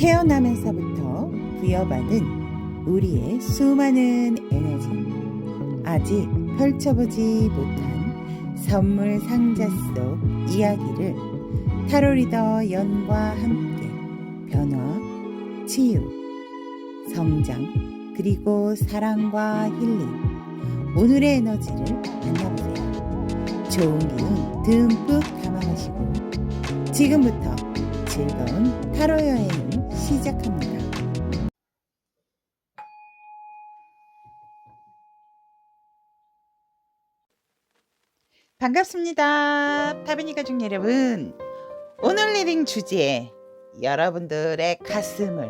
태어나면서부터 부여받은 우리의 수많은 에너지, 아직 펼쳐보지 못한 선물 상자 속 이야기를 타로 리더 연과 함께 변화, 치유, 성장, 그리고 사랑과 힐링, 오늘의 에너지를 만나보세요. 좋은 기운 듬뿍 담아가시고 지금부터 즐거운 타로 여행을 시작합니다. 반갑습니다. 타비니 가족 여러분. 오늘 리딩 주제, 여러분들의 가슴을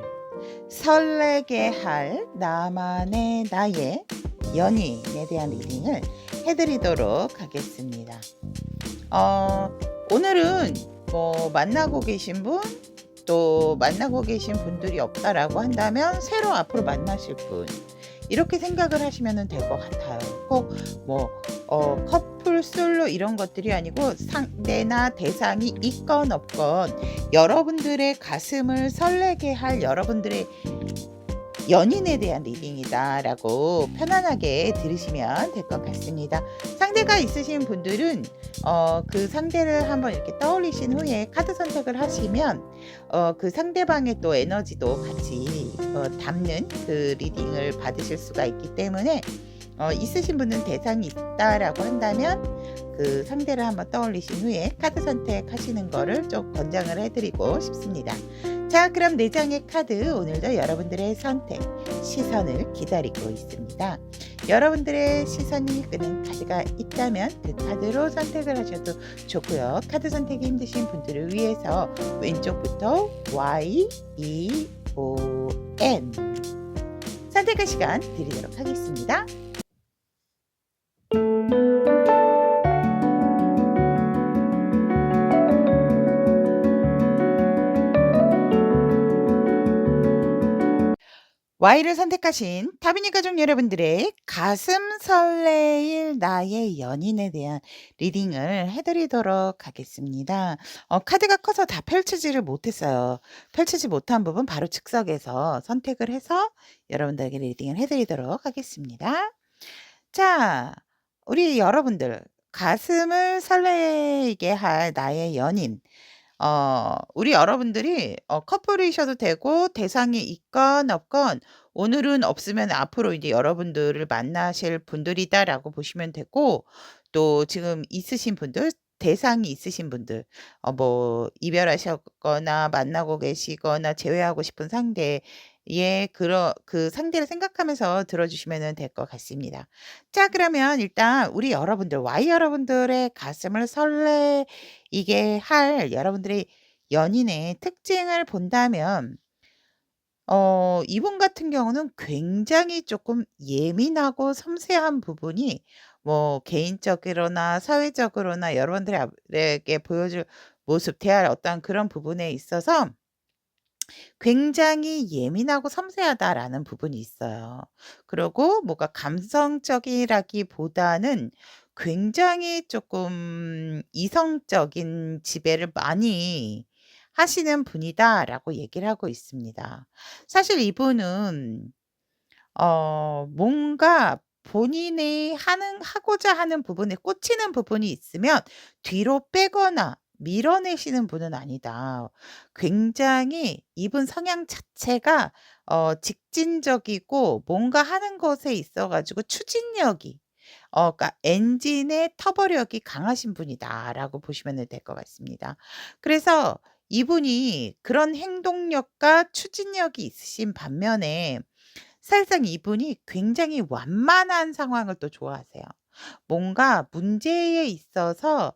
설레게 할 나만의 나의 연인에 대한 리딩을 해드리도록 하겠습니다. 오늘은 만나고 계신 분, 또 만나고 계신 분들이 없다라고 한다면 새로 앞으로 만나실 분, 이렇게 생각을 하시면 될 것 같아요. 꼭 커플, 솔로 이런 것들이 아니고 상대나 대상이 있건 없건 여러분들의 가슴을 설레게 할 여러분들의 연인에 대한 리딩이다 라고 편안하게 들으시면 될 것 같습니다. 상대가 있으신 분들은 그 상대를 한번 이렇게 떠올리신 후에 카드 선택을 하시면 그 상대방의 또 에너지도 같이 담는 그 리딩을 받으실 수가 있기 때문에 있으신 분은 대상이 있다라고 한다면 그 상대를 한번 떠올리신 후에 카드 선택하시는 거를 좀 권장을 해드리고 싶습니다. 자, 그럼 4장의 카드, 오늘도 여러분들의 선택, 시선을 기다리고 있습니다. 여러분들의 시선이 끄는 카드가 있다면 그 카드로 선택을 하셔도 좋고요. 카드 선택이 힘드신 분들을 위해서 왼쪽부터 Y, E, O, N 선택의 시간 드리도록 하겠습니다. Y를 선택하신 타비니 가족 여러분들의 가슴 설레일 나의 연인에 대한 리딩을 해드리도록 하겠습니다. 카드가 커서 다 펼치지를 못했어요. 펼치지 못한 부분 바로 즉석에서 선택을 해서 여러분들에게 리딩을 해드리도록 하겠습니다. 자, 우리 여러분들 가슴을 설레게 할 나의 연인, 우리 여러분들이 커플이셔도 되고 대상이 있건 없건 오늘은 없으면 앞으로 이제 여러분들을 만나실 분들이다라고 보시면 되고, 또 지금 있으신 분들, 대상이 있으신 분들, 이별하셨거나 만나고 계시거나 재회하고 싶은 상대의 그 상대를 생각하면서 들어주시면 될 것 같습니다. 자, 그러면 일단 우리 여러분들, Y 여러분들의 가슴을 설레이게 할 여러분들의 연인의 특징을 본다면, 이분 같은 경우는 굉장히 조금 예민하고 섬세한 부분이 개인적으로나 사회적으로나 여러분들에게 보여줄 모습, 대할 어떤 그런 부분에 있어서 굉장히 예민하고 섬세하다라는 부분이 있어요. 그리고 뭐가 감성적이라기보다는 굉장히 조금 이성적인 지배를 많이 하시는 분이다라고 얘기를 하고 있습니다. 사실 이분은 뭔가 본인이 하고자 하는 부분에 꽂히는 부분이 있으면 뒤로 빼거나 밀어내시는 분은 아니다. 굉장히 이분 성향 자체가 직진적이고 뭔가 하는 것에 있어 가지고 추진력이, 그러니까 엔진의 터보력이 강하신 분이다라고 보시면 될 것 같습니다. 그래서 이분이 그런 행동력과 추진력이 있으신 반면에 사실상 이분이 굉장히 완만한 상황을 또 좋아하세요. 뭔가 문제에 있어서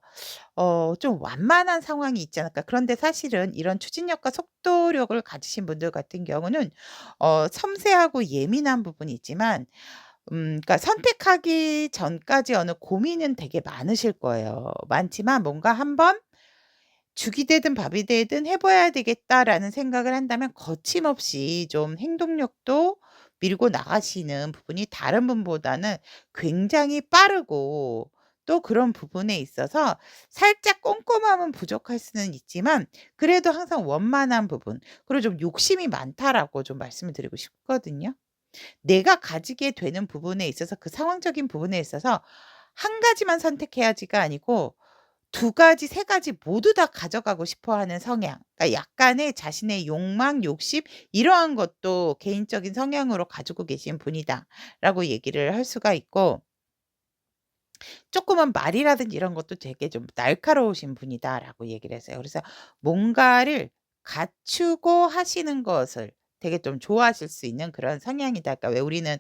좀 완만한 상황이 있지 않을까. 그런데 사실은 이런 추진력과 속도력을 가지신 분들 같은 경우는 섬세하고 예민한 부분이 있지만, 그러니까 선택하기 전까지 어느 고민은 되게 많으실 거예요. 많지만 뭔가 한번 죽이 되든 밥이 되든 해 봐야 되겠다라는 생각을 한다면 거침없이 좀 행동력도 밀고 나가시는 부분이 다른 분보다는 굉장히 빠르고 또 그런 부분에 있어서 살짝 꼼꼼함은 부족할 수는 있지만 그래도 항상 원만한 부분 그리고 좀 욕심이 많다라고 좀 말씀을 드리고 싶거든요. 내가 가지게 되는 부분에 있어서 그 상황적인 부분에 있어서 한 가지만 선택해야지가 아니고 두 가지 세 가지 모두 다 가져가고 싶어 하는 성향. 그러니까 약간의 자신의 욕망, 욕심 이러한 것도 개인적인 성향으로 가지고 계신 분이다라고 얘기를 할 수가 있고 쪼끔은 말이라든지 이런 것도 되게 좀 날카로우신 분이다라고 얘기를 했어요. 그래서 뭔가를 갖추고 하시는 것을 되게 좀 좋아하실 수 있는 그런 성향이다. 그러니까 왜 우리는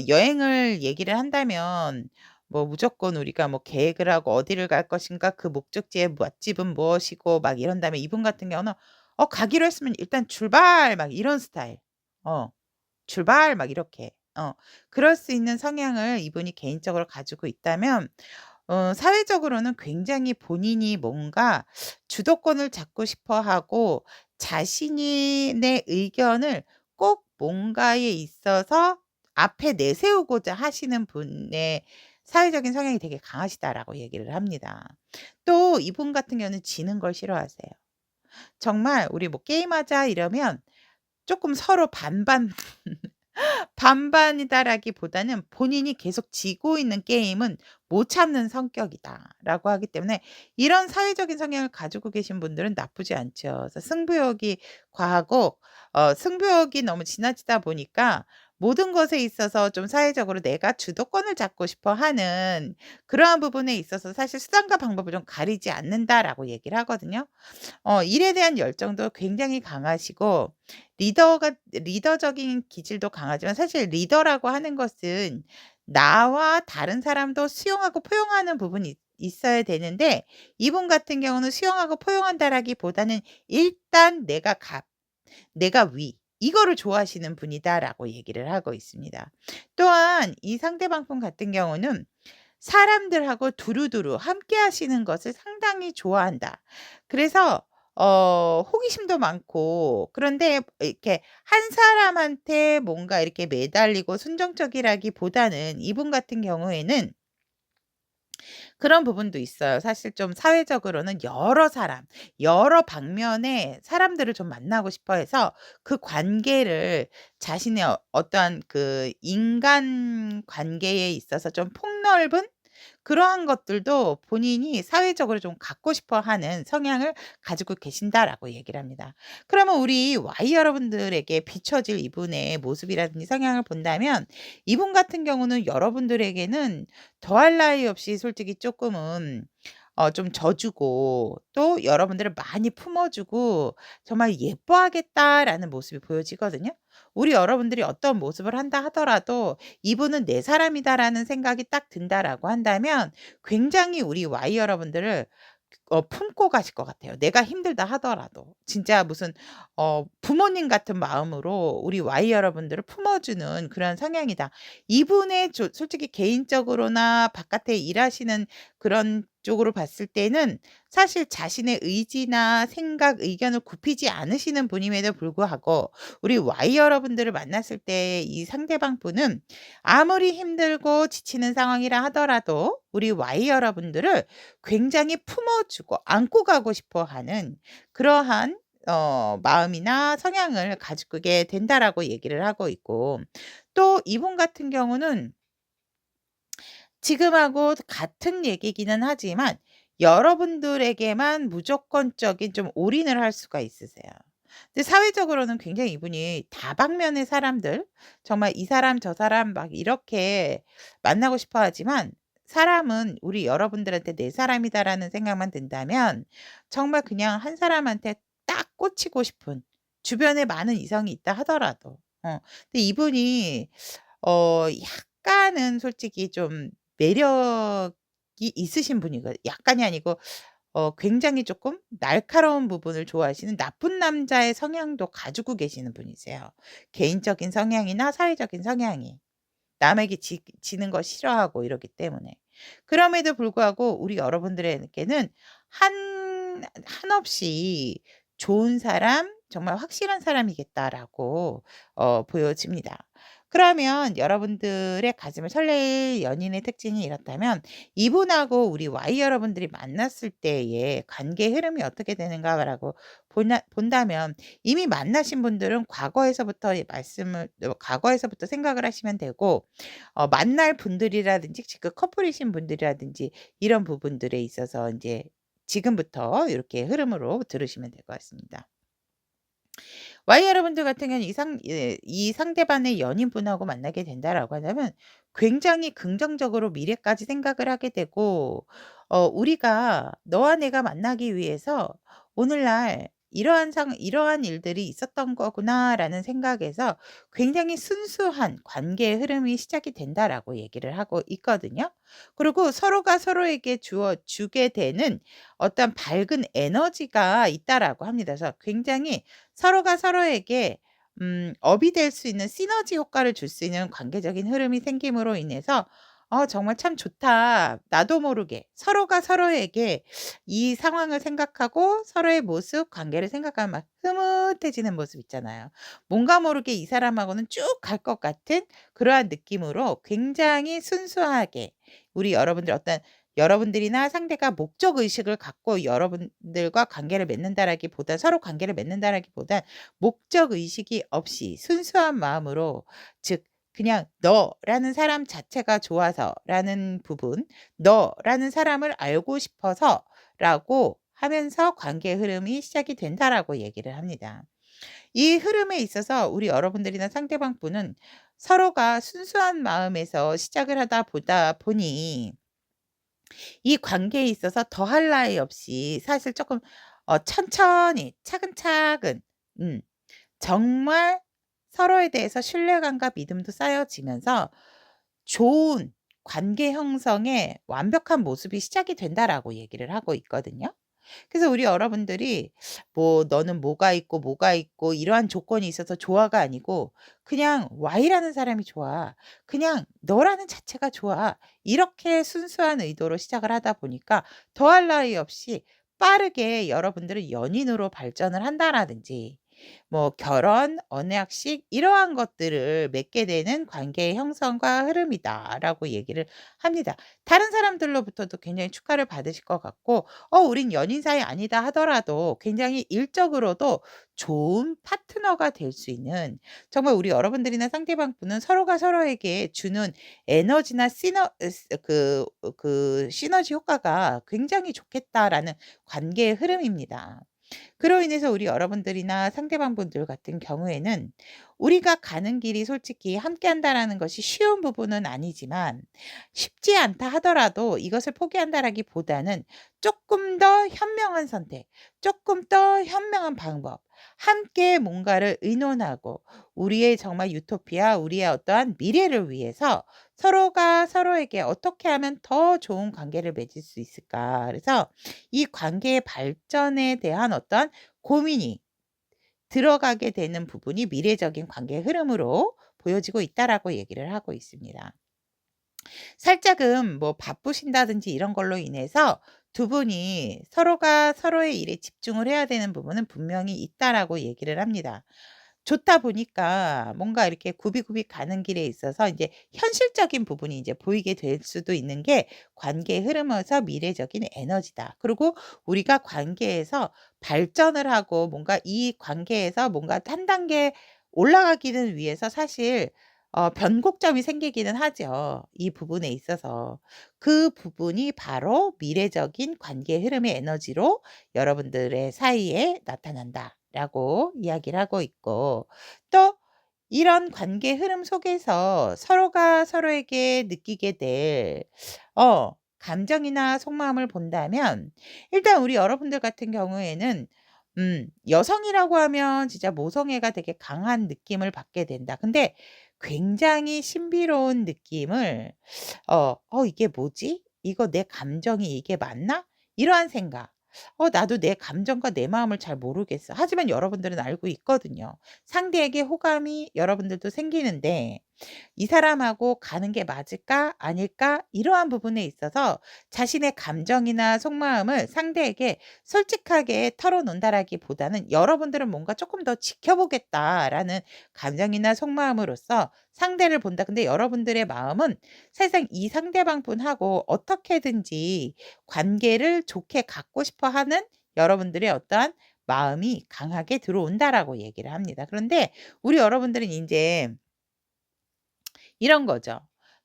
여행을 얘기를 한다면 뭐 무조건 우리가 뭐 계획을 하고 어디를 갈 것인가 그 목적지의 맛집은 무엇이고 막 이런 다음에 이분 같은 경우는 가기로 했으면 일단 출발 막 이런 스타일. 어. 출발 막 이렇게. 그럴 수 있는 성향을 이분이 개인적으로 가지고 있다면 사회적으로는 굉장히 본인이 뭔가 주도권을 잡고 싶어 하고 자신이 의 의견을 꼭 뭔가에 있어서 앞에 내세우고자 하시는 분의 사회적인 성향이 되게 강하시다라고 얘기를 합니다. 또 이분 같은 경우는 지는 걸 싫어하세요. 정말 우리 뭐 게임하자 이러면 쪼끔 서로 반반 반반이다라기보다는 본인이 계속 지고 있는 게임은 못 참는 성격이다라고 하기 때문에 이런 사회적인 성향을 가지고 계신 분들은 나쁘지 않죠. 그래서 승부욕이 과하고 승부욕이 너무 지나치다 보니까 모든 것에 있어서 좀 사회적으로 내가 주도권을 잡고 싶어 하는 그러한 부분에 있어서 사실 수단과 방법을 좀 가리지 않는다라고 얘기를 하거든요. 일에 대한 열정도 굉장히 강하시고 리더적인 기질도 강하지만 사실 리더라고 하는 것은 나와 다른 사람도 수용하고 포용하는 부분이 있어야 되는데 이분 같은 경우는 수용하고 포용한다라기보다는 일단 내가 갑, 내가 위 이거를 좋아하시는 분이다라고 얘기를 하고 있습니다. 또한 이 상대방 분 같은 경우는 사람들하고 두루두루 함께 하시는 것을 상당히 좋아한다. 그래서 호기심도 많고 그런데 이렇게 한 사람한테 뭔가 이렇게 매달리고 순종적이라기보다는 이분 같은 경우에는 그런 부분도 있어요. 사실 좀 사회적으로는 여러 사람, 여러 방면의 사람들을 좀 만나고 싶어 해서 그 관계를 자신의 어떠한 그 인간 관계에 있어서 좀 폭넓은 그러한 것들도 본인이 사회적으로 좀 갖고 싶어 하는 성향을 가지고 계신다라고 얘기를 합니다. 그러면 우리 Y 여러분들에게 비춰질 이분의 모습이라든지 성향을 본다면 이분 같은 경우는 여러분들에게는 더할 나위 없이 솔직히 쪼끔은 좀 져주고 또 여러분들을 많이 품어주고 정말 '예뻐하겠다.'라는 모습이 보여지거든요. 우리 여러분들이 어떤 모습을 한다 하더라도 '이분은 내 사람이다.'라는 생각이 딱 든다라고 한다면 굉장히 우리 Y 여러분들을 품고 가실 것 같아요. 내가 힘들다 하더라도. 진짜 무슨 부모님 같은 마음으로 우리 Y 여러분들을 품어주는 그런 성향이다. 이분의 솔직히 개인적으로나 바깥에 일하시는 그런 쪽으로 봤을 때는 사실 자신의 의지나 생각, 의견을 굽히지 않으시는 분임에도 불구하고 우리 Y 여러분들을 만났을 때 이 상대방 분은 아무리 힘들고 지치는 상황이라 하더라도 우리 Y 여러분들을 굉장히 품어주고 안고 가고 싶어 하는 그러한 마음이나 성향을 가지게 된다라고 얘기를 하고 있고 또 이분 같은 경우는 지금하고 같은 얘기기는 하지만 여러분들에게만 무조건적인 좀 올인을 할 수가 있으세요. 근데 사회적으로는 굉장히 이분이 다방면의 사람들 정말 이 사람 저 사람 막 이렇게 만나고 싶어 하지만 사람은 우리 여러분들한테 '내 사람이다.'라는 생각만 든다면 정말 그냥 한 사람한테 딱 꽂히고 싶은 주변에 많은 이성이 있다 하더라도 근데 이분이 약간은 솔직히 좀 매력이 있으신 분이거 약간이 아니고 굉장히 쪼끔 날카로운 부분을 좋아하시는 나쁜 남자의 성향도 가지고 계시는 분이세요. 개인적인 성향이나 사회적인 성향이. 남에게 지는 거 싫어하고 이러기 때문에. 그럼에도 불구하고 우리 여러분들에게는 한없이 좋은 사람, 정말 확실한 사람이겠다라고 보여집니다. 그러면 여러분들의 가슴을 설레일 연인의 특징이 이렇다면 이분하고 우리 Y 여러분들이 만났을 때의 관계 흐름이 어떻게 되는가라고 본다면 이미 만나신 분들은 과거에서부터 생각을 하시면 되고 만날 분들이라든지 지금 커플이신 분들이라든지 이런 부분들에 있어서 인제 지금부터 이렇게 흐름으로 들으시면 될 것 같습니다. Y 여러분들 같은 경우는 이 상대방의 연인분하고 만나게 된다라고 한다면 굉장히 긍정적으로 미래까지 생각을 하게 되고 우리가 너와 내가 만나기 위해서 오늘날 이러한 일들이 있었던 거구나라는 생각에서 굉장히 순수한 관계의 흐름이 시작이 된다라고 얘기를 하고 있거든요. 그리고 서로가 서로에게 주게 되는 어떤 밝은 에너지가 있다라고 합니다. 그래서 굉장히 서로가 서로에게 업이 될 수 있는 시너지 효과를 줄 수 있는 관계적인 흐름이 생김으로 인해서 '정말 참 좋다.' 나도 모르게 서로가 서로에게 이 상황을 생각하고 서로의 모습, 관계를 생각하면 막 흐뭇해지는 모습 있잖아요. 뭔가 모르게 이 사람하고는 쭉 갈 것 같은 그러한 느낌으로 굉장히 순수하게 우리 여러분들이나 상대가 목적 의식을 갖고 여러분들과 관계를 맺는다라기보다 서로 관계를 맺는다라기보단 목적 의식이 없이 순수한 마음으로 즉 그냥 '너라는 사람 자체가 좋아서.'라는 부분, '너라는 사람을 알고 싶어서.'라고 하면서 관계의 흐름이 시작이 된다라고 얘기를 합니다. 이 흐름에 있어서 우리 여러분들이나 상대방 분은 서로가 순수한 마음에서 시작을 하다 보다 보니 이 관계에 있어서 더할 나위 없이 사실 쪼끔 천천히 차근차근 음 정말 서로에 대해서 신뢰감과 믿음도 쌓여지면서 좋은 관계 형성의 완벽한 모습이 시작이 된다라고 얘기를 하고 있거든요. 그래서 우리 여러분들이 뭐 "너는 뭐가 있고 이러한 조건이 있어서 좋아."가 아니고 그냥 "Y라는 사람이 좋아. 그냥 너라는 자체가 좋아." 이렇게 순수한 의도로 시작을 하다 보니까 더할 나위 없이 빠르게 여러분들은 연인으로 발전을 한다라든지 뭐 결혼, 언약식 이러한 것들을 맺게 되는 관계의 형성과 흐름이다라고 얘기를 합니다. 다른 사람들로부터도 굉장히 축하를 받으실 것 같고 우린 연인 사이 아니다 하더라도 굉장히 일적으로도 좋은 파트너가 될 수 있는 정말 우리 여러분들이나 상대방 분은 서로가 서로에게 주는 에너지나 시너지 효과가 굉장히 좋겠다라는 관계의 흐름입니다. 그로 인해서 우리 여러분들이나 상대방 분들 같은 경우에는 우리가 가는 길이 솔직히 함께한다라는 것이 쉬운 부분은 아니지만 쉽지 않다 하더라도 이것을 포기한다라기보다는 조금 더 현명한 선택, 조금 더 현명한 방법, 함께 뭔가를 의논하고 우리의 정말 유토피아, 우리의 어떠한 미래를 위해서 서로가 서로에게 어떻게 하면 더 좋은 관계를 맺을 수 있을까? 그래서 이 관계의 발전에 대한 어떤 고민이 들어가게 되는 부분이 미래적인 관계의 흐름으로 보여지고 있다라고 얘기를 하고 있습니다. 살짝은 뭐 바쁘신다든지 이런 걸로 인해서 두 분이 서로가 서로의 일에 집중을 해야 되는 부분은 분명히 있다라고 얘기를 합니다. 좋다 보니까 뭔가 이렇게 굽이굽이 가는 길에 있어서 이제 현실적인 부분이 이제 보이게 될 수도 있는 게 관계의 흐름에서 미래적인 에너지다. 그리고 우리가 관계에서 발전을 하고 뭔가 이 관계에서 뭔가 한 단계 올라가기는 위해서 사실 변곡점이 생기기는 하죠, 이 부분에 있어서. 그 부분이 바로 미래적인 관계 흐름의 에너지로 여러분들의 사이에 나타난다라고 이야기를 하고 있고 또 이런 관계 흐름 속에서 서로가 서로에게 느끼게 될 감정이나 속마음을 본다면 일단 우리 여러분들 같은 경우에는 여성이라고 하면 진짜 모성애가 되게 강한 느낌을 받게 된다. 근데 굉장히 신비로운 느낌을 '이게 뭐지? 이거 내 감정이 이게 맞나?' 이러한 생각. 나도 내 감정과 내 마음을 잘 모르겠어. 하지만 여러분들은 알고 있거든요. 상대에게 호감이 여러분들도 생기는데 이 사람하고 가는 게 맞을까? 아닐까? 이러한 부분에 있어서 자신의 감정이나 속마음을 상대에게 솔직하게 털어놓는다라기보다는 여러분들은 뭔가 조금 더 지켜보겠다라는 감정이나 속마음으로써 상대를 본다. 근데 여러분들의 마음은 사실상 이 상대방 분하고 어떻게든지 관계를 좋게 갖고 싶어 하는 여러분들의 어떠한 마음이 강하게 들어온다라고 얘기를 합니다. 그런데 우리 여러분들은 인제 이런 거죠.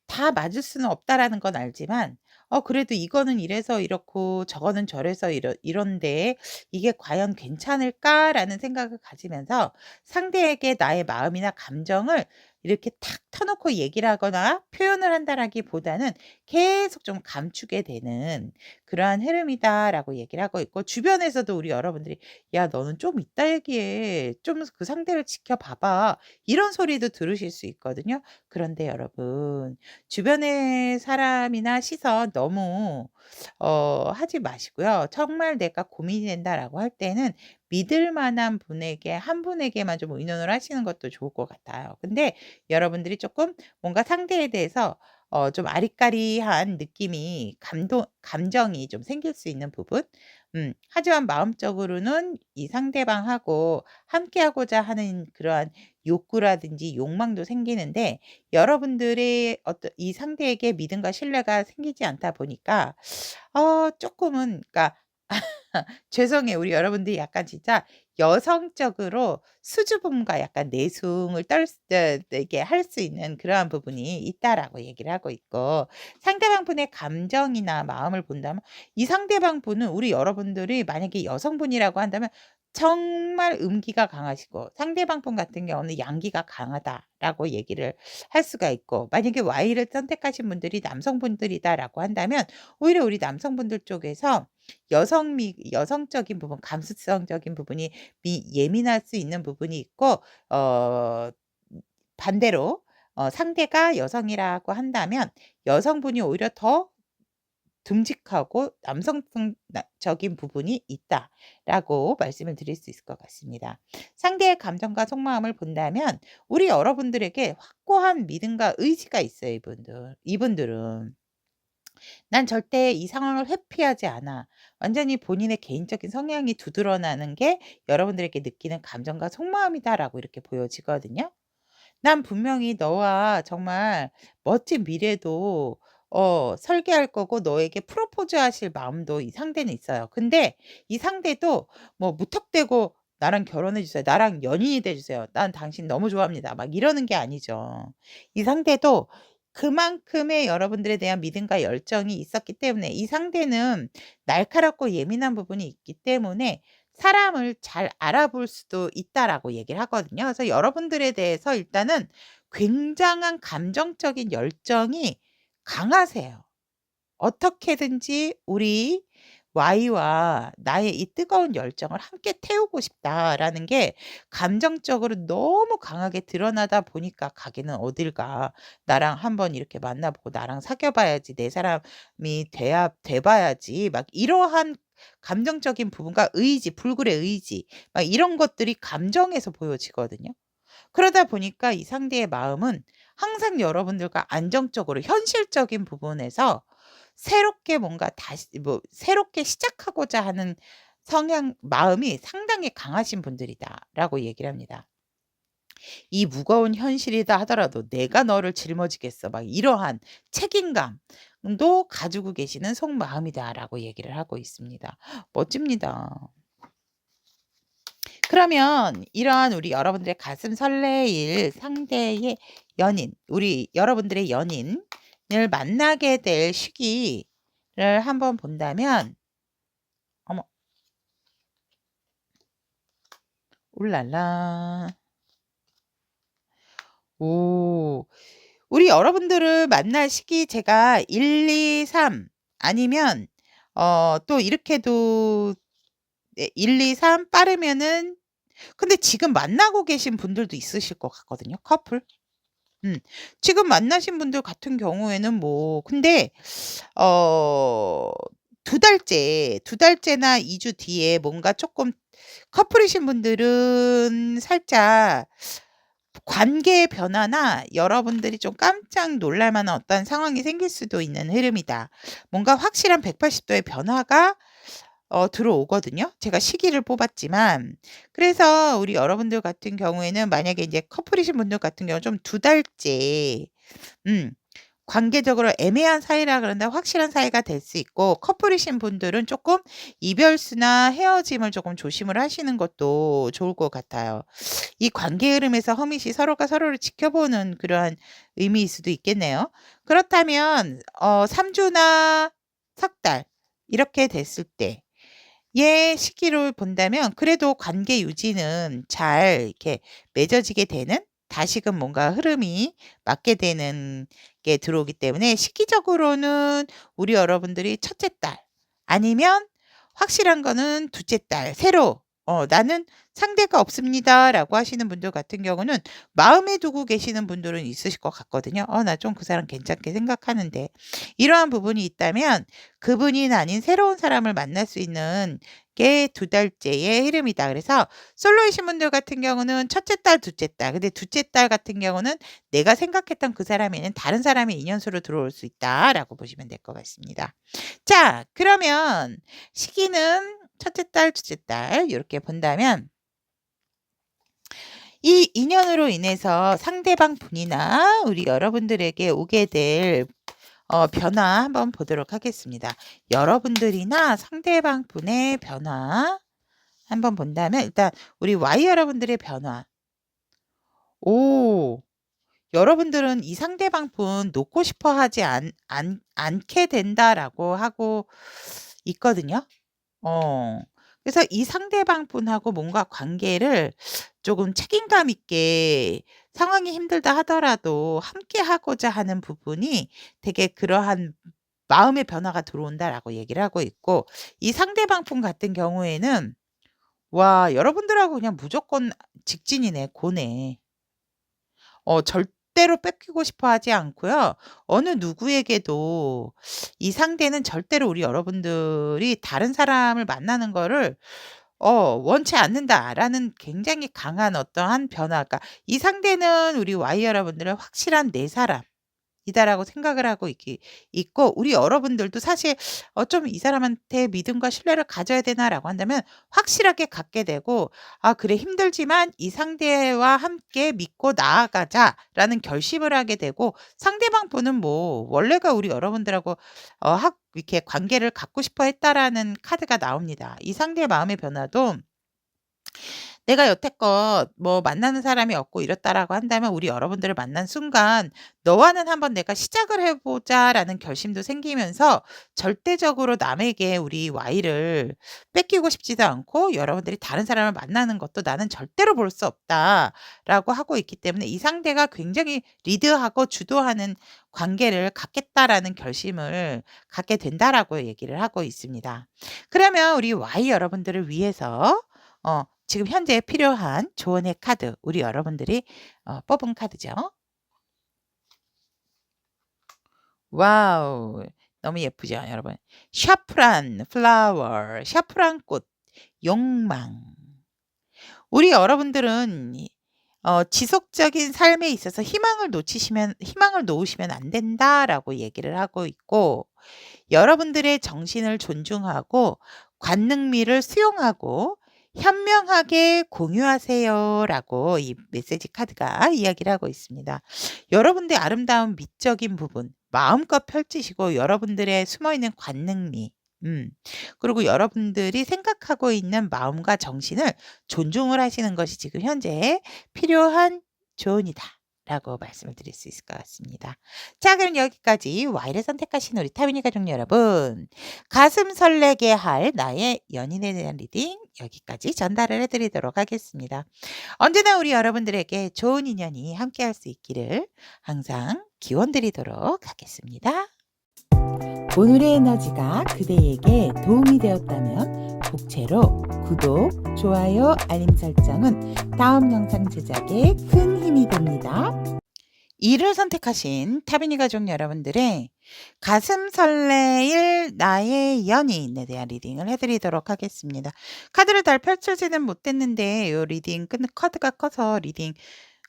다 맞을 수는 없다라는 건 알지만 그래도 이거는 이래서 이렇고 저거는 저래서 이런데 '이게 과연 괜찮을까?'라는 생각을 가지면서 상대에게 나의 마음이나 감정을 이렇게 탁 터놓고 얘기를 하거나 표현을 한다라기보다는 계속 좀 감추게 되는 그러한 흐름이다라고 얘기를 하고 있고, 주변에서도 우리 여러분들이 "야 너는 좀 이따 얘기해. 좀 그 상대를 지켜봐 봐." 이런 소리도 들으실 수 있거든요. 그런데 여러분, 주변의 사람이나 시선 너무 하지 마시고요. 정말 내가 고민이 된다라고 할 때는 믿을 만한 분에게 한 분에게만 좀 의논을 하시는 것도 좋을 것 같아요. 근데 여러분들이 조금 뭔가 상대에 대해서 좀 아리까리한 느낌이 감정이 좀 생길 수 있는 부분, 하지만 마음적으로는 이 상대방하고 함께하고자 하는 그러한 욕구라든지 욕망도 생기는데, 여러분들의 어떤 이 상대에게 믿음과 신뢰가 생기지 않다 보니까 쪼끔은, 그러니까 죄송해요. 우리 여러분들이 약간 진짜 여성적으로 수줍음과 약간 내숭을 떨 수 이게 할 수 있는 그러한 부분이 있다라고 얘기를 하고 있고, 상대방 분의 감정이나 마음을 본다면 이 상대방 분은 우리 여러분들이 만약에 여성분이라고 한다면 정말 음기가 강하시고, 상대방 분 같은 경우는 양기가 강하다라고 얘기를 할 수가 있고, 만약에 Y를 선택하신 분들이 남성분들이다라고 한다면 오히려 우리 남성분들 쪽에서 여성적인 부분, 감수성적인 부분이 예민할 수 있는 부분이 있고, 어 반대로 상대가 여성이라고 한다면 여성분이 오히려 더 듬직하고 적인 부분이 있다라고 말씀을 드릴 수 있을 것 같습니다. 상대의 감정과 속마음을 본다면 우리 여러분들에게 확고한 믿음과 의지가 있어요, 이분들은. '난 절대 이 상황을 회피하지 않아.' 완전히 본인의 개인적인 성향이 두드러나는 게 여러분들에게 느끼는 감정과 속마음이다라고 이렇게 보여지거든요. 난 분명히 너와 정말 멋진 미래도 설계할 거고 너에게 프로포즈 하실 마음도 이 상대는 있어요. 근데 이 상대도 뭐 무턱대고 "나랑 결혼해 주세요. 나랑 연인이 돼 주세요. 난 당신 너무 좋아합니다." 막 이러는 게 아니죠. 이 상대도 그만큼의 여러분들에 대한 믿음과 열정이 있었기 때문에, 이 상대는 날카롭고 예민한 부분이 있기 때문에 사람을 잘 알아볼 수도 있다라고 얘기를 하거든요. 그래서 여러분들에 대해서 일단은 굉장한 감정적인 열정이 강하세요. 어떻게든지 우리 Y와 나의 이 뜨거운 열정을 함께 태우고 싶다라는 게 감정적으로 너무 강하게 드러나다 보니까, 가기는 어딜 가. 나랑 한번 이렇게 만나보고 나랑 사귀어 봐야지. 내 사람이 돼 봐야지. 막 이러한 감정적인 부분과 의지, 불굴의 의지, 막 이런 것들이 감정에서 보여지거든요. 그러다 보니까 이 상대의 마음은 항상 여러분들과 안정적으로 현실적인 부분에서 새롭게 뭔가 다시 새롭게 시작하고자 하는 마음이 상당히 강하신 분들이다라고 얘기를 합니다. "이 무거운 현실이다 하더라도 내가 너를 짊어지겠어." 막 이러한 책임감도 가지고 계시는 속마음이다라고 얘기를 하고 있습니다. 멋집니다. 그러면 이러한 우리 여러분들의 가슴 설레일 상대의 연인, 우리 여러분들의 연인을 만나게 될 시기를 한번 본다면, 어머, 울랄라. 오. 우리 여러분들을 만날 시기 제가 1, 2, 3 아니면 또 이렇게도, 네 1, 2, 3 빠르면은, 근데 지금 만나고 계신 분들도 있으실 것 같거든요, 커플. 음. 지금 만나신 분들 같은 경우에는 뭐 근데 어 2 달째나 2주 뒤에 뭔가 쪼끔, 커플이신 분들은 살짝 관계의 변화나 여러분들이 좀 깜짝 놀랄 만한 어떤 상황이 생길 수도 있는 흐름이다. 뭔가 확실한 180 도의 변화가 들어오거든요. 제가 시기를 뽑았지만. 그래서 우리 여러분들 같은 경우에는 만약에 이제 커플이신 분들 같은 경우는 좀 2 달째 음 관계적으로 애매한 사이라 그런데 확실한 사이가 될 수 있고, 커플이신 분들은 조금 이별수나 헤어짐을 조금 조심을 하시는 것도 좋을 것 같아요. 이 관계 흐름에서 허밋이 서로가 서로를 지켜보는 그러한 의미일 수도 있겠네요. 그렇다면 3 주나 석 달 이렇게 됐을 때 예 시기를 본다면 그래도 관계 유지는 잘 이렇게 맺어지게 되는, 다시금 뭔가 흐름이 맞게 되는 게 들어오기 때문에 시기적으로는 우리 여러분들이 첫째 달 아니면 확실한 거는 둘째 달 새로 '나는 상대가 없습니다.'라고 하시는 분들 같은 경우는 마음에 두고 계시는 분들은 있으실 것 같거든요. '나 좀 그 사람 괜찮게 생각하는데.' 이러한 부분이 있다면 그분이 아닌 새로운 사람을 만날 수 있는 게 2 달째의 흐름이다. 그래서 솔로이신 분들 같은 경우는 첫째 달, 둘째 달, 근데 둘째 달 같은 경우는 '내가 생각했던 그 사람에는 다른 사람이 인연수로 들어올 수 있다.'라고 보시면 될 것 같습니다. 자, 그러면 시기는 첫째 달, 둘째 달 요렇게 본다면 이 인연으로 인해서 상대방 분이나 우리 여러분들에게 오게 될 변화 한번 보도록 하겠습니다. 여러분들이나 상대방 분의 변화 한번 본다면 일단 우리 Y 여러분들의 변화. 오. 여러분들은 이 상대방 분 놓고 싶어 하지 않게 된다라고 하고 있거든요. 어. 그래서 이 상대방 분하고 뭔가 관계를 조금 책임감 있게 상황이 힘들다 하더라도 함께 하고자 하는 부분이 되게 그러한 마음의 변화가 들어온다라고 얘기를 하고 있고, 이 상대방 분 같은 경우에는 와 여러분들하고 그냥 무조건 직진이네, 고네. 절대로 뺏기고 싶어 하지 않고요. 어느 누구에게도 이 상대는 절대로 우리 여러분들이 다른 사람을 만나는 거를 원치 않는다라는 굉장히 강한 어떠한 변화, 그러니까 이 상대는 우리 Y 여러분들은 확실한 내 사람 이다라고 생각을 하고 있고, 우리 여러분들도 사실 '좀 이 사람한테 믿음과 신뢰를 가져야 되나.'라고 한다면 확실하게 갖게 되고 '아 그래 힘들지만 이 상대와 함께 믿고 나아가자.'라는 결심을 하게 되고, 상대방 분은 뭐 원래가 우리 여러분들하고 학 이렇게 관계를 갖고 싶어 했다라는 카드가 나옵니다. 이 상대의 마음의 변화도 내가 여태껏 뭐 만나는 사람이 없고 이렇다라고 한다면 우리 여러분들을 만난 순간 '너와는 한번 내가 시작을 해 보자.'라는 결심도 생기면서 절대적으로 남에게 우리 Y를 뺏기고 싶지도 않고, 여러분들이 다른 사람을 만나는 것도 '나는 절대로 볼 수 없다.'라고 하고 있기 때문에 이 상대가 굉장히 리드하고 주도하는 관계를 갖겠다라는 결심을 갖게 된다라고 얘기를 하고 있습니다. 그러면 우리 Y 여러분들을 위해서 지금 현재 필요한 조언의 카드, 우리 여러분들이 뽑은 카드죠. 와우. 너무 예쁘죠, 여러분. 샤프란 플라워, 샤프란 꽃, 욕망. 우리 여러분들은 지속적인 삶에 있어서 희망을 놓으시면 안 된다라고 얘기를 하고 있고, 여러분들의 정신을 존중하고 관능미를 수용하고 현명하게 공유하세요라고 이 메시지 카드가 이야기를 하고 있습니다. 여러분들의 아름다운 미적인 부분 마음껏 펼치시고, 여러분들의 숨어있는 관능미, 그리고 여러분들이 생각하고 있는 마음과 정신을 존중을 하시는 것이 지금 현재 필요한 조언이다라고 말씀을 드릴 수 있을 것 같습니다. 자, 그럼 여기까지 Y를 선택하신 우리 타민이 가족 여러분, 가슴 설레게 할 나의 연인에 대한 리딩 여기까지 전달을 해 드리도록 하겠습니다. 언제나 우리 여러분들에게 좋은 인연이 함께할 수 있기를 항상 기원 드리도록 하겠습니다. 오늘의 에너지가 그대에게 도움이 되었다면 복채로 구독, 좋아요, 알림 설정은 다음 영상 제작에 큰 힘이 됩니다. 이를 선택하신 타비니 가족 여러분들의 가슴 설레일 나의 연인에 대한 리딩을 해드리도록 하겠습니다. 카드를 잘 펼쳐지는 못했는데 요 리딩 카드가 커서 리딩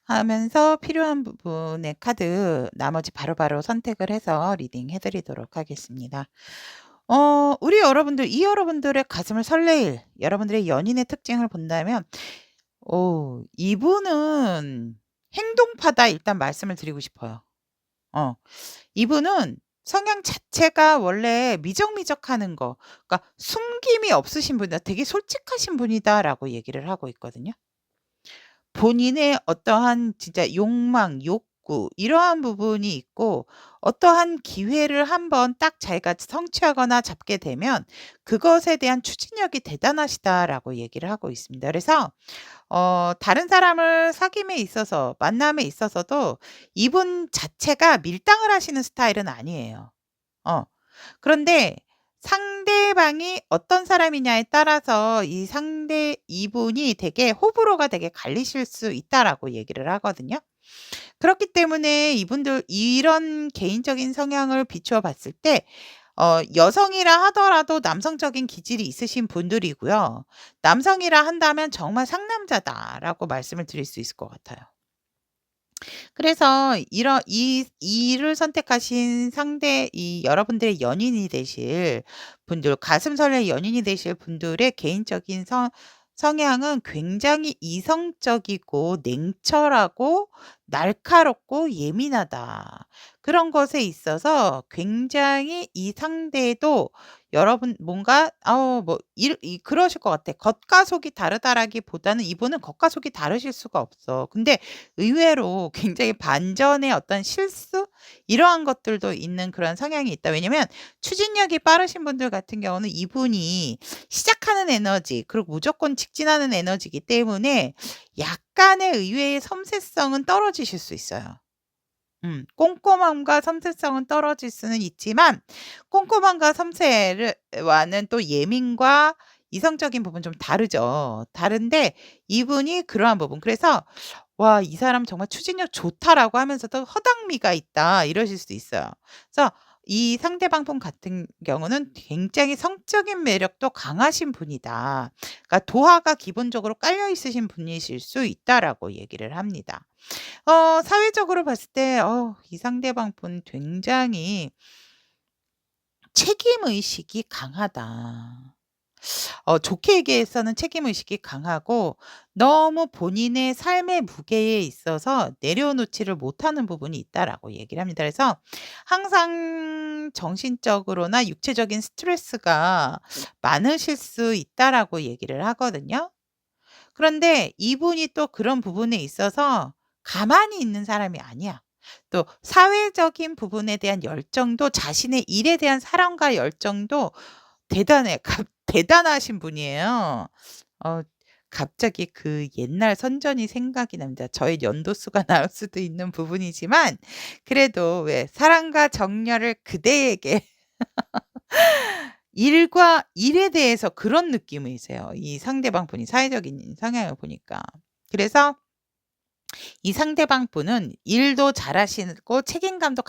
하면서 필요한 부분의 카드 나머지 바로바로 선택을 해서 리딩해 드리도록 하겠습니다. 우리 여러분들 이 여러분들의 가슴을 설레일 여러분들의 연인의 특징을 본다면 이분은 행동파다 일단 말씀을 드리고 싶어요. 이분은 성향 자체가 원래 미적미적하는 거 그러니까 숨김이 없으신 분이다. 되게 솔직하신 분이다라고 얘기를 하고 있거든요. 본인의 어떠한 진짜 욕망, 욕구 이러한 부분이 있고 어떠한 기회를 한번 딱 자기가 성취하거나 잡게 되면 그것에 대한 추진력이 대단하시다라고 얘기를 하고 있습니다. 그래서 다른 사람을 사귐에 있어서 만남에 있어서도 이분 자체가 밀당을 하시는 스타일은 아니에요. 그런데 상대방이 어떤 사람이냐에 따라서 이분이 되게 호불호가 되게 갈리실 수 있다라고 얘기를 하거든요. 그렇기 때문에 이분들 이런 개인적인 성향을 비추어 봤을 때 여성이라 하더라도 남성적인 기질이 있으신 분들이고요. 남성이라 한다면 정말 상남자다라고 말씀을 드릴 수 있을 것 같아요. 그래서 이를 선택하신 여러분들의 연인이 되실 분들, 가슴 설레 연인이 되실 분들의 개인적인 성향은 굉장히 이성적이고 냉철하고 날카롭고 예민하다. 그런 것에 있어서 굉장히 이 상대도 여러분 뭔가 그러실 것 같아. 겉과 속이 다르다라기보다는 이분은 겉과 속이 다르실 수가 없어. 근데 의외로 굉장히 반전의 어떤 실수 이러한 것들도 있는 그런 성향이 있다. 왜냐면 추진력이 빠르신 분들 같은 경우는 이분이 시작하는 에너지 그리고 무조건 직진하는 에너지이기 때문에 약간의 의외의 섬세성은 떨어지실 수 있어요. 꼼꼼함과 섬세성은 떨어질 수는 있지만 꼼꼼함과 섬세와는 또 예민과 이성적인 부분 좀 다르죠. 다른데 이분이 그러한 부분 그래서 '와 이 사람 정말 추진력 좋다.'라고 하면서도 '허당미가 있다.' 이러실 수도 있어요. 그래서 이 상대방 분 같은 경우는 굉장히 성적인 매력도 강하신 분이다. 그러니까 도화가 기본적으로 깔려 있으신 분이실 수 있다라고 얘기를 합니다. 사회적으로 봤을 때 이 상대방 분 굉장히 책임 의식이 강하다. 좋게 얘기해서는 책임 의식이 강하고 너무 본인의 삶의 무게에 있어서 내려놓지를 못하는 부분이 있다라고 얘기를 합니다. 그래서 항상 정신적으로나 육체적인 스트레스가 많으실 수 있다라고 얘기를 하거든요. 그런데 이분이 또 그런 부분에 있어서 가만히 있는 사람이 아니야. 또 사회적인 부분에 대한 열정도 자신의 일에 대한 사랑과 열정도 대단해. 대단하신 분이에요. 어 갑자기 그 옛날 선전이 생각이 납니다. 저의 연도수가 나올 수도 있는 부분이지만 그래도 왜 사랑과 정열을 그대에게 일에 대해서 그런 느낌이세요. 이 상대방 분이 사회적인 성향을 보니까. 그래서 이 상대방 분은 일도 잘하시고 책임감도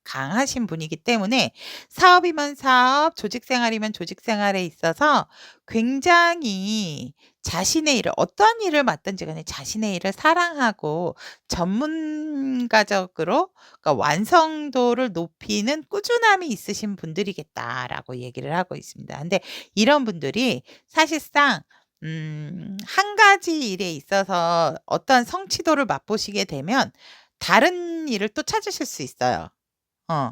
강하신 분이기 때문에 사업이면 사업, 조직 생활이면 조직 생활에 있어서 굉장히 자신의 일을 어떠한 일을 맡든지 간에 자신의 일을 사랑하고 전문가적으로 그러니까 완성도를 높이는 꾸준함이 있으신 분들이겠다라고 얘기를 하고 있습니다. 근데 이런 분들이 사실상 한 가지 일에 있어서 어떤 성취도를 맛보시게 되면 다른 일을 또 찾으실 수 있어요. 어.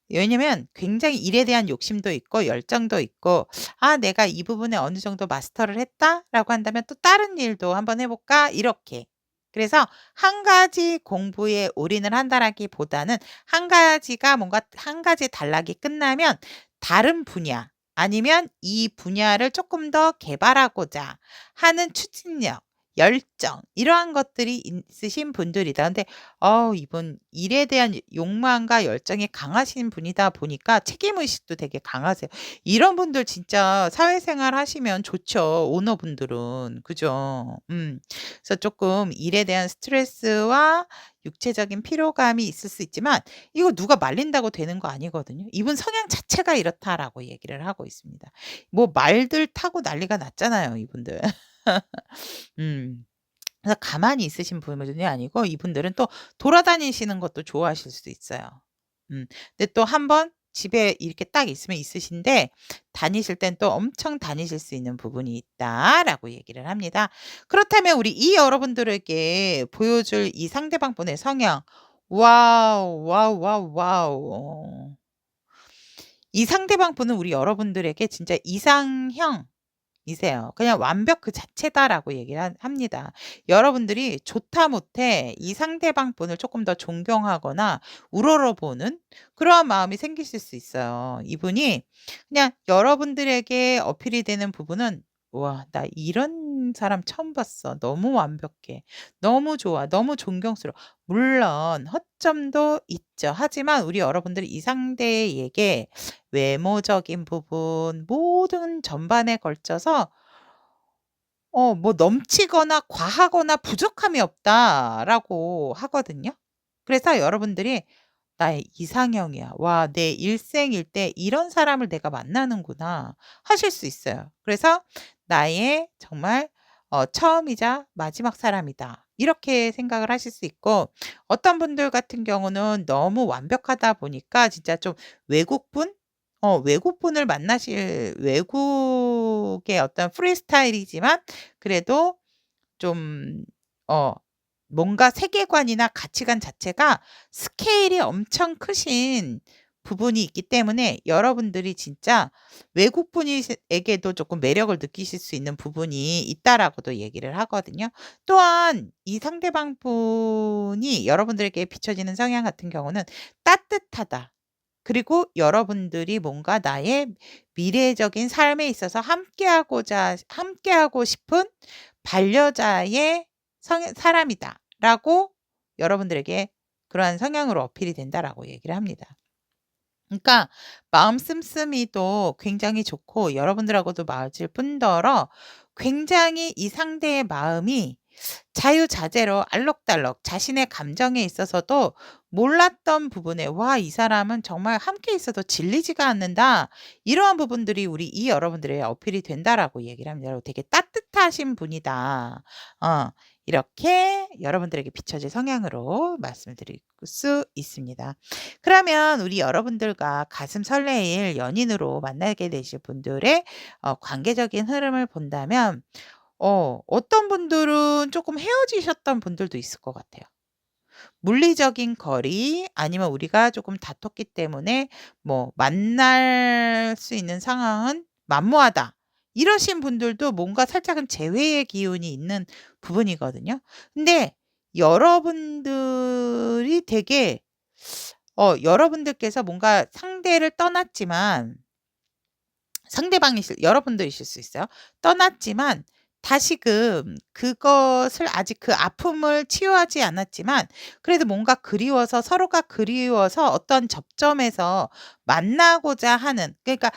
왜냐면 굉장히 일에 대한 욕심도 있고 열정도 있고 '아 내가 이 부분에 어느 정도 마스터를 했다.'라고 한다면 '또 다른 일도 한번 해 볼까?' 이렇게. 그래서 한 가지 공부에 올인을 한다라기보다는 한 가지가 뭔가 한 가지 단락이 끝나면 다른 분야 아니면 이 분야를 조금 더 개발하고자 하는 추진력, 열정 이러한 것들이 있으신 분들이다. 근데 이분 일에 대한 욕망과 열정이 강하신 분이다 보니까 책임 의식도 되게 강하세요. 이런 분들 진짜 사회생활 하시면 좋죠, 오너분들은. 그죠? 그래서 조금 일에 대한 스트레스와 육체적인 피로감이 있을 수 있지만 이거 누가 말린다고 되는 거 아니거든요. 이분 성향 자체가 이렇다라고 얘기를 하고 있습니다. 뭐 말들 타고 난리가 났잖아요, 이분들. 음. 그래서 가만히 있으신 분이 아니고 이분들은 또 돌아다니시는 것도 좋아하실 수도 있어요. 근데 또 한 번 집에 이렇게 딱 있으면 있으신데 다니실 땐 또 엄청 다니실 수 있는 부분이 있다라고 얘기를 합니다. 그렇다면 우리 이 여러분들에게 보여줄 이 상대방 분의 성향. 와우, 와우, 와우, 와우. 이 상대방 분은 우리 여러분들에게 진짜 이상형 이세요. 그냥 완벽 그 자체다라고 얘기를 합니다. 여러분들이 좋다 못해 이 상대방 분을 조금 더 존경하거나 우러러보는 그러한 마음이 생기실 수 있어요. 이분이 그냥 여러분들에게 어필이 되는 부분은 "와 나 이런 사람 처음 봤어. 너무 완벽해. 너무 좋아. 너무 존경스러워." 물론 허점도 있죠. 하지만 우리 여러분들이 이 상대에게 외모적인 부분 모든 전반에 걸쳐서 뭐 "넘치거나 과하거나 부족함이 없다."라고 하거든요. 그래서 여러분들이 '나의 이상형이야. 와 내 일생일대 이런 사람을 내가 만나는구나.' 하실 수 있어요. 그래서 '나의 정말 처음이자 마지막 사람이다.' 이렇게 생각을 하실 수 있고 어떤 분들 같은 경우는 너무 완벽하다 보니까 진짜 좀 외국분? 외국분을 만나실 외국의 어떤 프리스타일이지만 그래도 좀 어 뭔가 세계관이나 가치관 자체가 스케일이 엄청 크신 부분이 있기 때문에 여러분들이 진짜 에게도 조금 매력을 느끼실 수 있는 부분이 있다라고도 얘기를 하거든요. 또한 이 상대방 분이 여러분들에게 비춰지는 성향 같은 경우는 따뜻하다. 그리고 여러분들이 뭔가 나의 미래적인 삶에 있어서 함께하고 싶은 반려자의 사람이다라고 여러분들에게 그러한 성향으로 어필이 된다라고 얘기를 합니다. 그러니까 마음 씀씀이도 굉장히 좋고 여러분들하고도 맞을 뿐더러 굉장히 이 상대의 마음이 자유자재로 알록달록 자신의 감정에 있어서도 몰랐던 부분에 '와 이 사람은 정말 함께 있어도 질리지가 않는다.' 이러한 부분들이 우리 이 여러분들의 어필이 된다라고 얘기를 합니다. 되게 따뜻하신 분이다. 어 이렇게 여러분들에게 비춰질 성향으로 말씀을 드릴 수 있습니다. 그러면 우리 여러분들과 가슴 설레일 연인으로 만나게 되실 분들의 관계적인 흐름을 본다면 어떤 분들은 조금 헤어지셨던 분들도 있을 것 같아요. 물리적인 거리 아니면 우리가 조금 다퉜기 때문에 뭐 만날 수 있는 상황은 만무하다. 이러신 분들도 뭔가 살짝은 재회의 기운이 있는 부분이거든요. 근데 여러분들이 되게 여러분들께서 뭔가 상대를 떠났지만 상대방이실 여러분들이실 수 있어요. 떠났지만 다시금 그것을 아직 그 아픔을 치유하지 않았지만 그래도 뭔가 그리워서 서로가 그리워서 어떤 접점에서 만나고자 하는 그러니까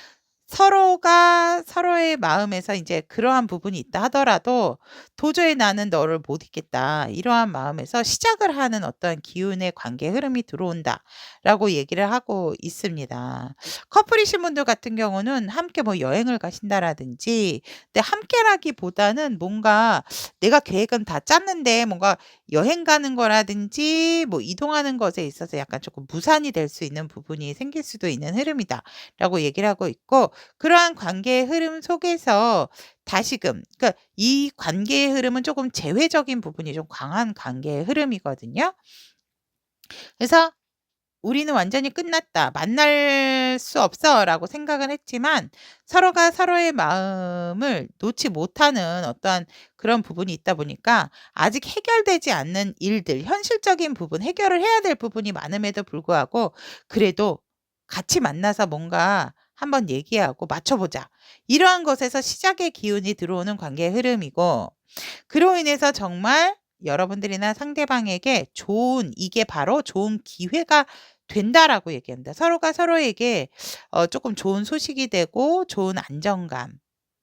서로가 서로의 마음에서 인제 그러한 부분이 있다 하더라도 '도저히 나는 너를 못 잊겠다.' 이러한 마음에서 시작을 하는 어떤 기운의 관계 흐름이 들어온다라고 얘기를 하고 있습니다. 커플이신 분들 같은 경우는 함께 뭐 여행을 가신다라든지 근데 함께라기보다는 뭔가 내가 계획은 다 짰는데 뭔가 여행 가는 거라든지 뭐 이동하는 것에 있어서 약간 조금 무산이 될 수 있는 부분이 생길 수도 있는 흐름이다라고 얘기를 하고 있고 그러한 관계의 흐름 속에서 다시금 그러니까 이 관계의 흐름은 조금 재회적인 부분이 좀 강한 관계의 흐름이거든요. 그래서 '우리는 완전히 끝났다. 만날 수 없어.'라고 생각을 했지만 서로가 서로의 마음을 놓지 못하는 어떠한 그런 부분이 있다 보니까 아직 해결되지 않는 일들 현실적인 부분 해결을 해야 될 부분이 많음에도 불구하고 그래도 같이 만나서 뭔가 한번 얘기하고 맞춰 보자. 이러한 것에서 시작의 기운이 들어오는 관계의 흐름이고 그로 인해서 정말 여러분들이나 상대방에게 이게 바로 좋은 기회가 된다라고 얘기합니다. 서로가 서로에게 쪼끔 좋은 소식이 되고 좋은 안정감.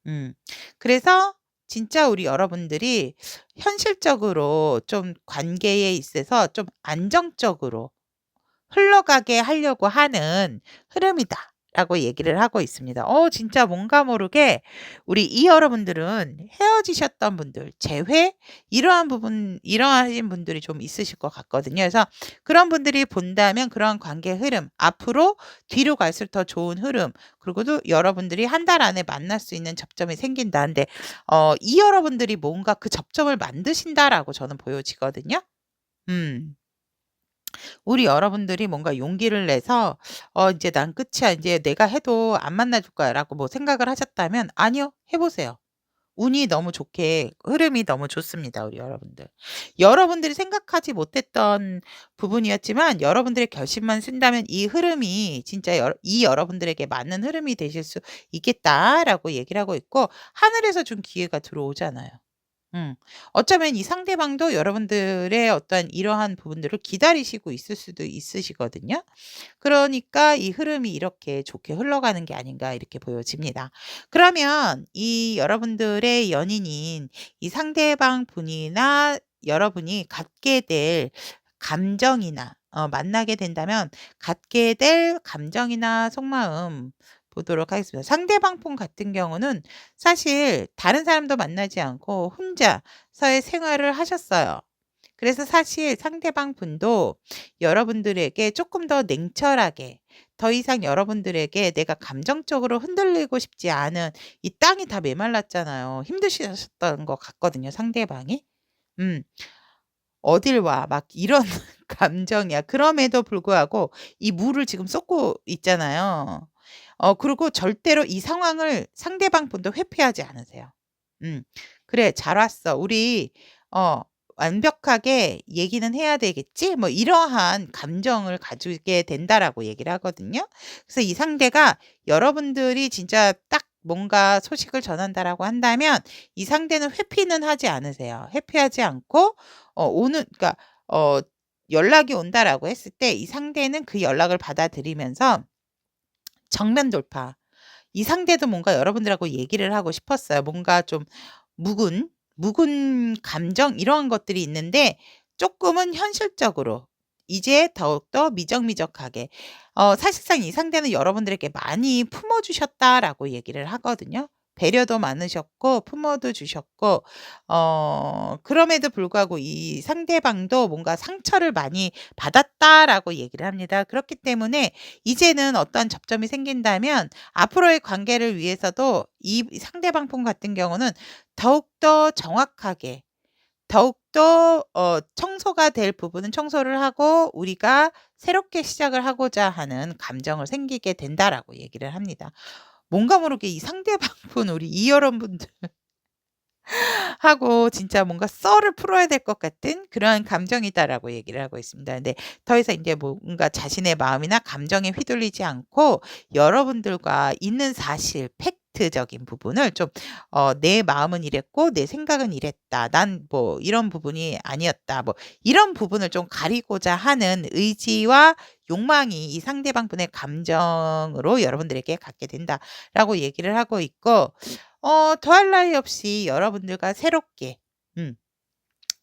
음. 그래서 진짜 우리 여러분들이 현실적으로 좀 관계에 있어서 좀 안정적으로 흘러가게 하려고 하는 흐름이다. 라고 얘기를 하고 있습니다. 진짜 뭔가 모르게 우리 이 여러분들은 헤어지셨던 분들 제외 이러하신 분들이 좀 있으실 것 같거든요. 그래서 그런 분들이 본다면 그런 관계 흐름, 앞으로 뒤로 갈수록 더 좋은 흐름, 그리고도 여러분들이 한 달 안에 만날 수 있는 접점이 생긴다는데 이 여러분들이 뭔가 그 접점을 만드신다라고 저는 보여지거든요. 음. 우리 여러분들이 뭔가 용기를 내서 이제 '난 끝이야. 이제 내가 해도 안 만나 줄 거야.'라고 뭐 생각을 하셨다면 아니요. 해 보세요. 운이 너무 좋게 흐름이 너무 좋습니다, 우리 여러분들. 여러분들이 생각하지 못했던 부분이었지만 여러분들의 결심만 쓴다면 이 흐름이 진짜 이 여러분들에게 맞는 흐름이 되실 수 있겠다라고 얘기를 하고 있고, 하늘에서 준 기회가 들어오잖아요. 음. 어쩌면 이 상대방도 여러분들의 어떤 이러한 부분들을 기다리시고 있을 수도 있으시거든요. 그러니까 이 흐름이 이렇게 좋게 흘러가는 게 아닌가 이렇게 보여집니다. 그러면 이 여러분들의 연인인 이 상대방 분이나 여러분이 갖게 될 감정이나 만나게 된다면 갖게 될 감정이나 속마음 보도록 하겠습니다. 상대방 분 같은 경우는 사실 다른 사람도 만나지 않고 혼자서의 생활을 하셨어요. 그래서 사실 상대방 분도 여러분들에게 조금 더 냉철하게, 더 이상 여러분들에게 내가 감정적으로 흔들리고 싶지 않은, 이 땅이 다 메말랐잖아요. 힘드셨던 것 같거든요, 상대방이. 음. "어딜 와." 막 이런 감정이야. 그럼에도 불구하고 이 물을 지금 쏟고 있잖아요. 그리고 절대로 이 상황을 상대방 분도 회피하지 않으세요. 음. "그래 잘 왔어. 우리 어 완벽하게 얘기는 해야 되겠지?" 뭐 이러한 감정을 가지게 된다라고 얘기를 하거든요. 그래서 이 상대가 여러분들이 진짜 딱 뭔가 소식을 전한다라고 한다면 이 상대는 회피는 하지 않으세요. 회피하지 않고 오는, 그러니까 어 연락이 온다라고 했을 때 이 상대는 그 연락을 받아들이면서 정면 돌파. 이 상대도 뭔가 여러분들하고 얘기를 하고 싶었어요. 뭔가 좀 묵은 감정 이러한 것들이 있는데 쪼끔은 현실적으로 이제 더욱더 미적미적하게, 사실상 이 상대는 여러분들에게 많이 품어 주셨다라고 얘기를 하거든요. 배려도 많으셨고 품어도 주셨고, 그럼에도 불구하고 이 상대방도 뭔가 상처를 많이 받았다라고 얘기를 합니다. 그렇기 때문에 이제는 어떤 접점이 생긴다면 앞으로의 관계를 위해서도 이 상대방 분 같은 경우는 더욱더 정확하게, 더욱더 청소가 될 부분은 청소를 하고 우리가 새롭게 시작을 하고자 하는 감정을 생기게 된다라고 얘기를 합니다. 뭔가 모르게 이 상대방 분, 우리 이 여러분들 하고 진짜 뭔가 썰을 풀어야 될 것 같은 그러한 감정이다라고 얘기를 하고 있습니다. 근데 더 이상 인제 뭔가 자신의 마음이나 감정에 휘둘리지 않고 여러분들과 있는 사실 팩트적인 부분을 좀 '내 마음은 이랬고 내 생각은 이랬다. 난 뭐 이런 부분이 아니었다.' 뭐 이런 부분을 좀 가리고자 하는 의지와 욕망이 이 상대방 분의 감정으로 여러분들에게 갖게 된다라고 얘기를 하고 있고, 더할 나위 없이 여러분들과 새롭게 음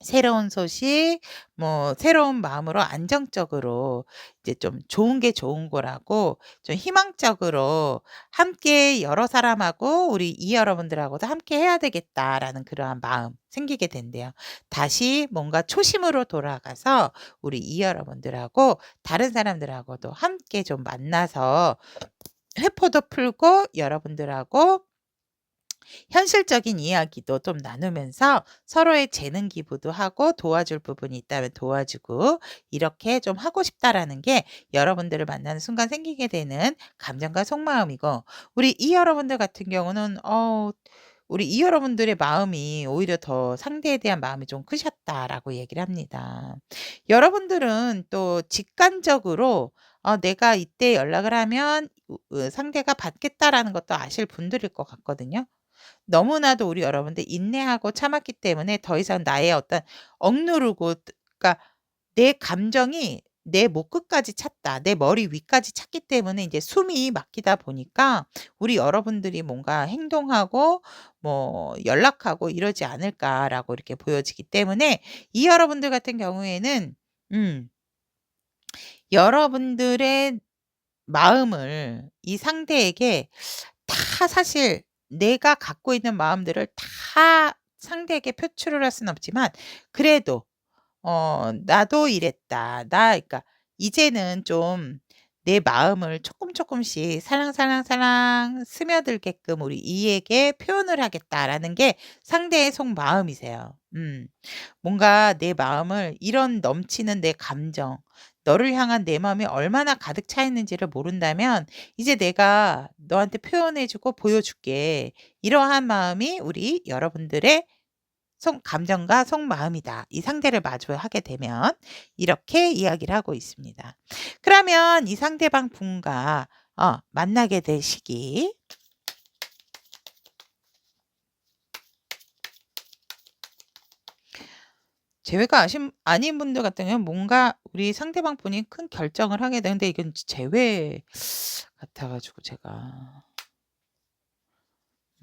새로운 소식, 뭐 새로운 마음으로 안정적으로 이제 좀 좋은 게 좋은 거라고 좀 희망적으로 함께 여러 사람하고 우리 이 여러분들하고도 '함께 해야 되겠다.'라는 그러한 마음 생기게 된대요. 다시 뭔가 초심으로 돌아가서 우리 이 여러분들하고 다른 사람들하고도 함께 좀 만나서 회포도 풀고 여러분들하고 현실적인 이야기도 좀 나누면서 서로의 재능 기부도 하고 도와줄 부분이 있다면 도와주고 이렇게 좀 하고 싶다라는 게 여러분들을 만나는 순간 생기게 되는 감정과 속마음이고, 우리 이 여러분들 같은 경우는 우리 이 여러분들의 마음이 오히려 더 상대에 대한 마음이 좀 크셨다라고 얘기를 합니다. 여러분들은 또 직관적으로 내가 이때 연락을 하면 상대가 받겠다라는 것도 아실 분들일 것 같거든요. 너무나도 우리 여러분들 인내하고 참았기 때문에 더 이상 나의 어떤 억누르고, 그러니까 내 감정이 내 목 끝까지 찼다. 내 머리 위까지 찼기 때문에 이제 숨이 막히다 보니까 우리 여러분들이 뭔가 행동하고 뭐 연락하고 이러지 않을까라고 이렇게 보여지기 때문에 이 여러분들 같은 경우에는 음 여러분들의 마음을 이 상대에게 다 사실 내가 갖고 있는 마음들을 다 상대에게 표출을 할 수는 없지만 그래도 "나도 이랬다. 그러니까 이제는 좀 내 마음을 쪼끔씩 살랑살랑살랑 스며들게끔 우리 이에게 표현을 하겠다."라는 게 상대의 속마음이세요. 뭔가 내 마음을 이런 넘치는 내 감정, 너를 향한 내 마음이 얼마나 가득 차 있는지를 모른다면 이제 내가 너한테 표현해 주고 보여줄게. 이러한 마음이 우리 여러분들의 속 감정과 속마음이다. 이 상대를 마주하게 되면 이렇게 이야기를 하고 있습니다. 그러면 이 상대방 분과 만나게 될 시기 재회가 아닌 분들 같은 경우는 뭔가 우리 상대방 분이 큰 결정을 하게 되는데 이건 재회 같아 가지고 제가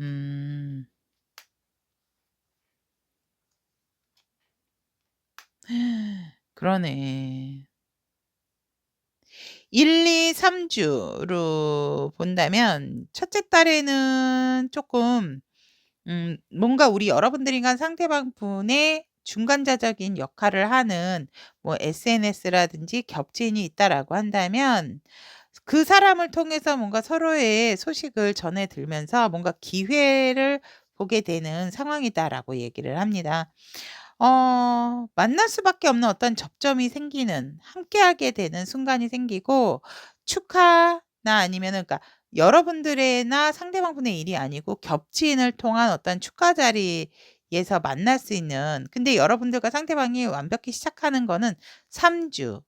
음. 그러네. 1-2-3 주로 본다면 첫째 달에는 쪼끔 뭔가 우리 여러분들이간 상대방 분의 중간자적인 역할을 하는 뭐 SNS라든지 겹친이 있다라고 한다면 그 사람을 통해서 뭔가 서로의 소식을 전해 들면서 뭔가 기회를 보게 되는 상황이다라고 얘기를 합니다. 만날 수밖에 없는 어떤 접점이 생기는 함께하게 되는 순간이 생기고 축하나 아니면은 그러니까 여러분들의나 상대방 분의 일이 아니고 겹친을 통한 어떤 축하 자리에서 만날 수 있는 근데 여러분들과 상대방이 완벽히 시작하는 거는 3 주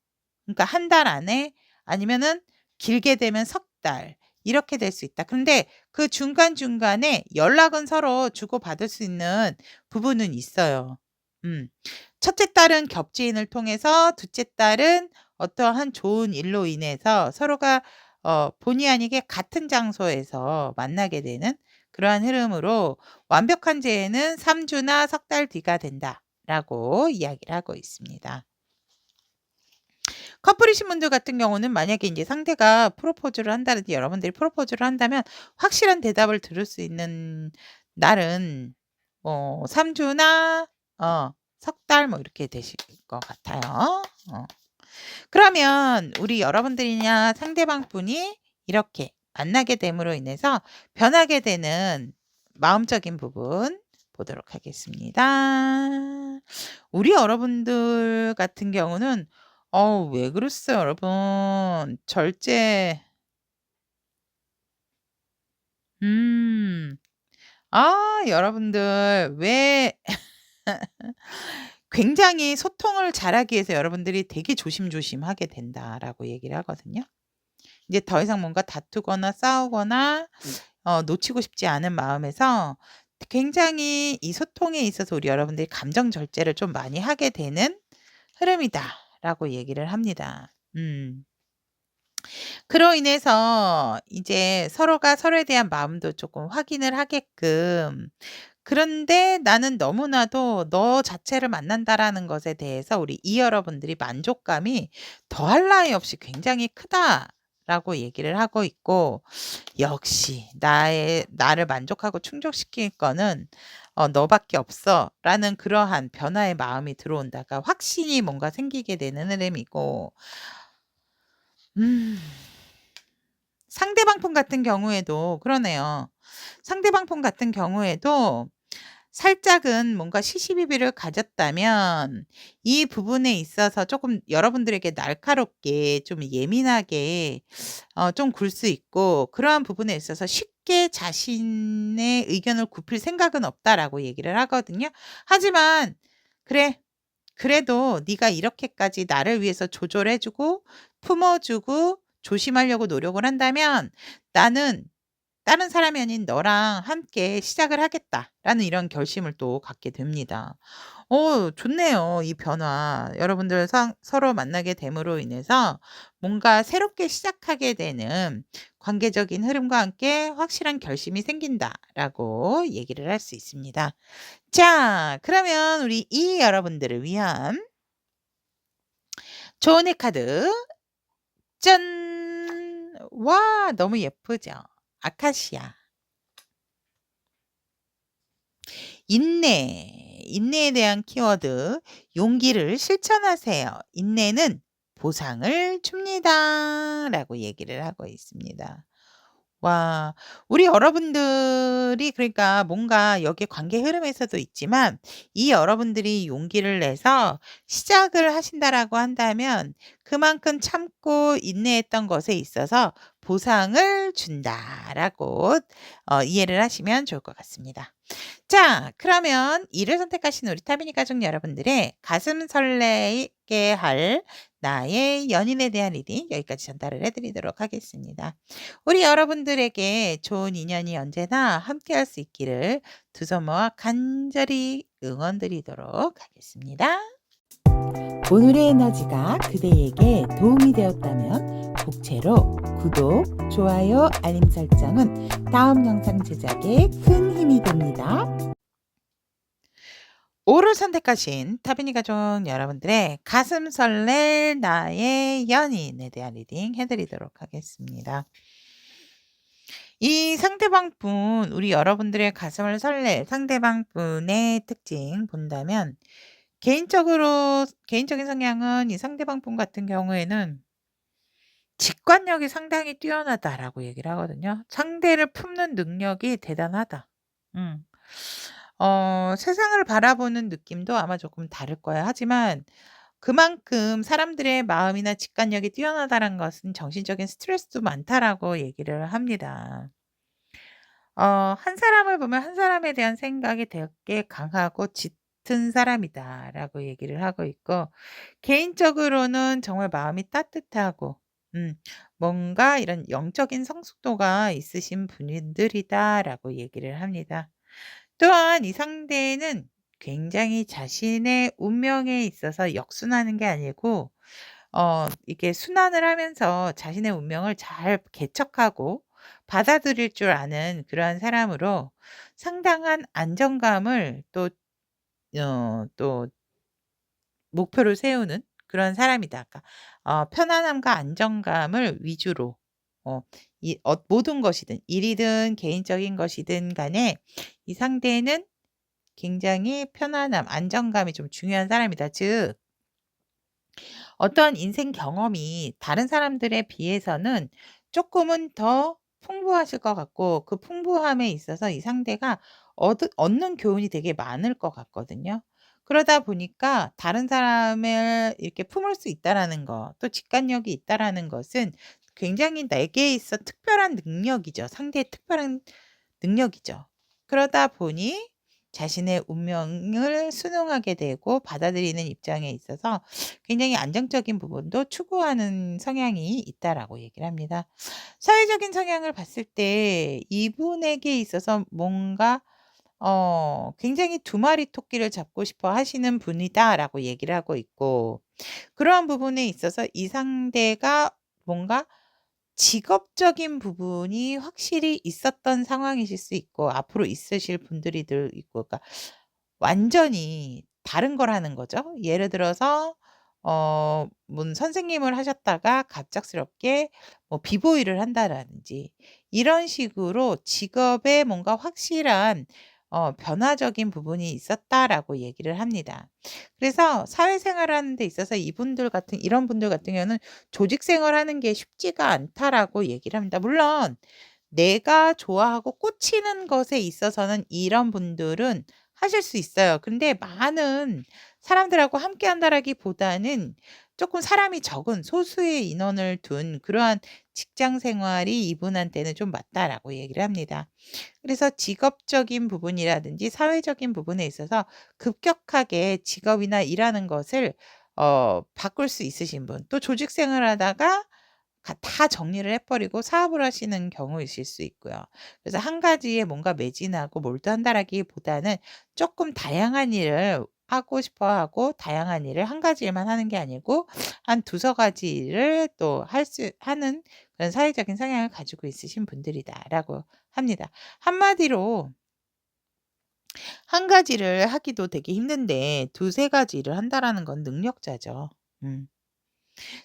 그러니까 1달 안에 아니면은 길게 되면 석 달 이렇게 될 수 있다. 근데 그 중간중간에 연락은 서로 주고받을 수 있는 부분은 있어요. 음. 첫째 딸은 겹지인을 통해서 둘째 딸은 어떠한 좋은 일로 인해서 서로가 본의 아니게 같은 장소에서 만나게 되는 그러한 흐름으로 완벽한 재해는 3 주나 석 달 뒤가 된다라고 이야기를 하고 있습니다. 커플이신 분들 같은 경우는 만약에 인제 상대가 프로포즈를 한다든지 여러분들이 프로포즈를 한다면 확실한 대답을 들을 수 있는 날은 3 주나 석 달 뭐 이렇게 되실 것 같아요. 어. 그러면 우리 여러분들이나 상대방 분이 이렇게 만나게 됨으로 인해서 변하게 되는 마음적인 부분 보도록 하겠습니다. 우리 여러분들 같은 경우는 왜 그러세요 여러분. 음. 여러분들 왜 굉장히 소통을 잘하기 위해서 여러분들이 되게 조심조심하게 된다라고 얘기를 하거든요. 이제 더 이상 뭔가 다투거나 싸우거나 놓치고 싶지 않은 마음에서 굉장히 이 소통에 있어서 우리 여러분들이 감정 절제를 좀 많이 하게 되는 흐름이다라고 얘기를 합니다. 그로 인해서 이제 서로가 서로에 대한 마음도 조금 확인을 하게끔 그런데 나는 너무나도 너 자체를 만난다라는 것에 대해서 우리 이 여러분들이 만족감이 더할 나위 없이 굉장히 크다라고 얘기를 하고 있고 역시 나를 만족하고 충족시킬 거는 너밖에 없어라는 그러한 변화의 마음이 들어온다가 확신이 뭔가 생기게 되는 흐름이고 음. 상대방 분 같은 경우에도 그러네요. 상대방 분 같은 경우에도 살짝은 뭔가 시시비비를 가졌다면 이 부분에 있어서 조금 여러분들에게 날카롭게 좀 예민하게 좀 굴 수 있고 그러한 부분에 있어서 쉽게 자신의 의견을 굽힐 생각은 없다라고 얘기를 하거든요. 하지만 "그래. 그래도 네가 이렇게까지 나를 위해서 조절해 주고 품어 주고 조심하려고 노력을 한다면 나는 다른 사람이 아닌 너랑 함께 시작을 하겠다.'라는 이런 결심을 또 갖게 됩니다. 좋네요 이 변화. 여러분들 서로 만나게 됨으로 인해서 뭔가 새롭게 시작하게 되는 관계적인 흐름과 함께 확실한 결심이 생긴다라고 얘기를 할 수 있습니다. 자 그러면 우리 이 여러분들을 위한 조언의 카드 짠! 와, 너무 예쁘죠? 아카시아. 인내에 대한 키워드, 용기를 실천하세요. 인내는 보상을 줍니다. 라고 얘기를 하고 있습니다. 와. 우리 여러분들이 그러니까 뭔가 여기 관계 흐름에서도 있지만 이 여러분들이 용기를 내서 시작을 하신다라고 한다면 그만큼 참고 인내했던 것에 있어서 보상을 준다라고 이해를 하시면 좋을 것 같습니다. 자, 그러면 이를 선택하신 우리 타비니 가족 여러분들의 가슴 설레게 할 나의 연인에 대한 리딩 여기까지 전달을 해드리도록 하겠습니다. 우리 여러분들에게 좋은 인연이 언제나 함께할 수 있기를 두 손 모아 간절히 응원드리도록 하겠습니다. 오늘의 에너지가 그대에게 도움이 되었다면 복채로 구독, 좋아요, 알림 설정은 다음 영상 제작에 큰 힘이 됩니다. 오를 선택하신 타비니 가족 여러분들의 가슴 설렐 나의 연인에 대한 리딩 해드리도록 하겠습니다. 이 상대방 분, 우리 여러분들의 가슴을 설렐 상대방 분의 특징 본다면 개인적인 성향은 이 상대방 분 같은 경우에는 직관력이 상당히 뛰어나다라고 얘기를 하거든요. 상대를 품는 능력이 대단하다. 음. 세상을 바라보는 느낌도 아마 조금 다를 거예요. 하지만 그만큼 사람들의 마음이나 직관력이 뛰어나다는 것은 정신적인 스트레스도 많다라고 얘기를 합니다. 한 사람을 보면 한 사람에 대한 생각이 되게 강하고 짙은 사람이다라고 얘기를 하고 있고 개인적으로는 정말 마음이 따뜻하고 뭔가 이런 영적인 성숙도가 있으신 분들이다라고 얘기를 합니다. 또한 이 상대는 굉장히 자신의 운명에 있어서 역순하는 게 아니고 이게 순환을 하면서 자신의 운명을 잘 개척하고 받아들일 줄 아는 그러한 사람으로 상당한 안정감을 또 목표를 세우는 그런 사람이다. 그러니까 편안함과 안정감을 위주로 모든 것이든 일이든 개인적인 것이든 간에 이 상대는 굉장히 편안함, 안정감이 좀 중요한 사람이다. 즉 어떤 인생 경험이 다른 사람들에 비해서는 쪼끔은 더 풍부하실 것 같고 그 풍부함에 있어서 이 상대가 얻는 교훈이 되게 많을 것 같거든요. 그러다 보니까 다른 사람을 이렇게 품을 수 있다라는 거, 또 직관력이 있다라는 것은 굉장히 내게 있어 특별한 능력이죠. 상대의 특별한 능력이죠. 그러다 보니 자신의 운명을 순응하게 되고 받아들이는 입장에 있어서 굉장히 안정적인 부분도 추구하는 성향이 있다라고 얘기를 합니다. 사회적인 성향을 봤을 때 이분에게 있어서 뭔가 굉장히 두 마리 토끼를 잡고 싶어 하시는 분이다라고 얘기를 하고 있고 그러한 부분에 있어서 이 상대가 뭔가 직업적인 부분이 확실히 있었던 상황이실 수 있고 앞으로 있으실 분들이들 있고 그러니까 완전히 다른 거라는 거죠. 예를 들어서 선생님을 하셨다가 갑작스럽게 뭐 비보이를 한다라든지 이런 식으로 직업에 뭔가 확실한 변화적인 부분이 있었다라고 얘기를 합니다. 그래서 사회생활을 하는 데 있어서 이런 분들 같은 경우는 조직 생활하는 게 쉽지가 않다라고 얘기를 합니다. 물론 내가 좋아하고 꽂히는 것에 있어서는 이런 분들은 하실 수 있어요. 근데 많은 사람들하고 함께 한다라기보다는 조금 사람이 적은 소수의 인원을 둔 그러한 직장 생활이 이분한테는 좀 맞다라고 얘기를 합니다. 그래서 직업적인 부분이라든지 사회적인 부분에 있어서 급격하게 직업이나 일하는 것을 바꿀 수 있으신 분, 또 조직 생활하다가 다 정리를 해 버리고 사업을 하시는 경우이실 수 있고요. 그래서 한 가지에 뭔가 매진하고 몰두한다라기보다는 조금 다양한 일을 하고 싶어 하고 다양한 일을 한 가지 일만 하는 게 아니고 한 두서 가지 일을 또 하는 그런 사회적인 성향을 가지고 있으신 분들이다라고 합니다. 한마디로 한 가지를 하기도 되게 힘든데 두세 가지 일을 한다라는 건 능력자죠. 음.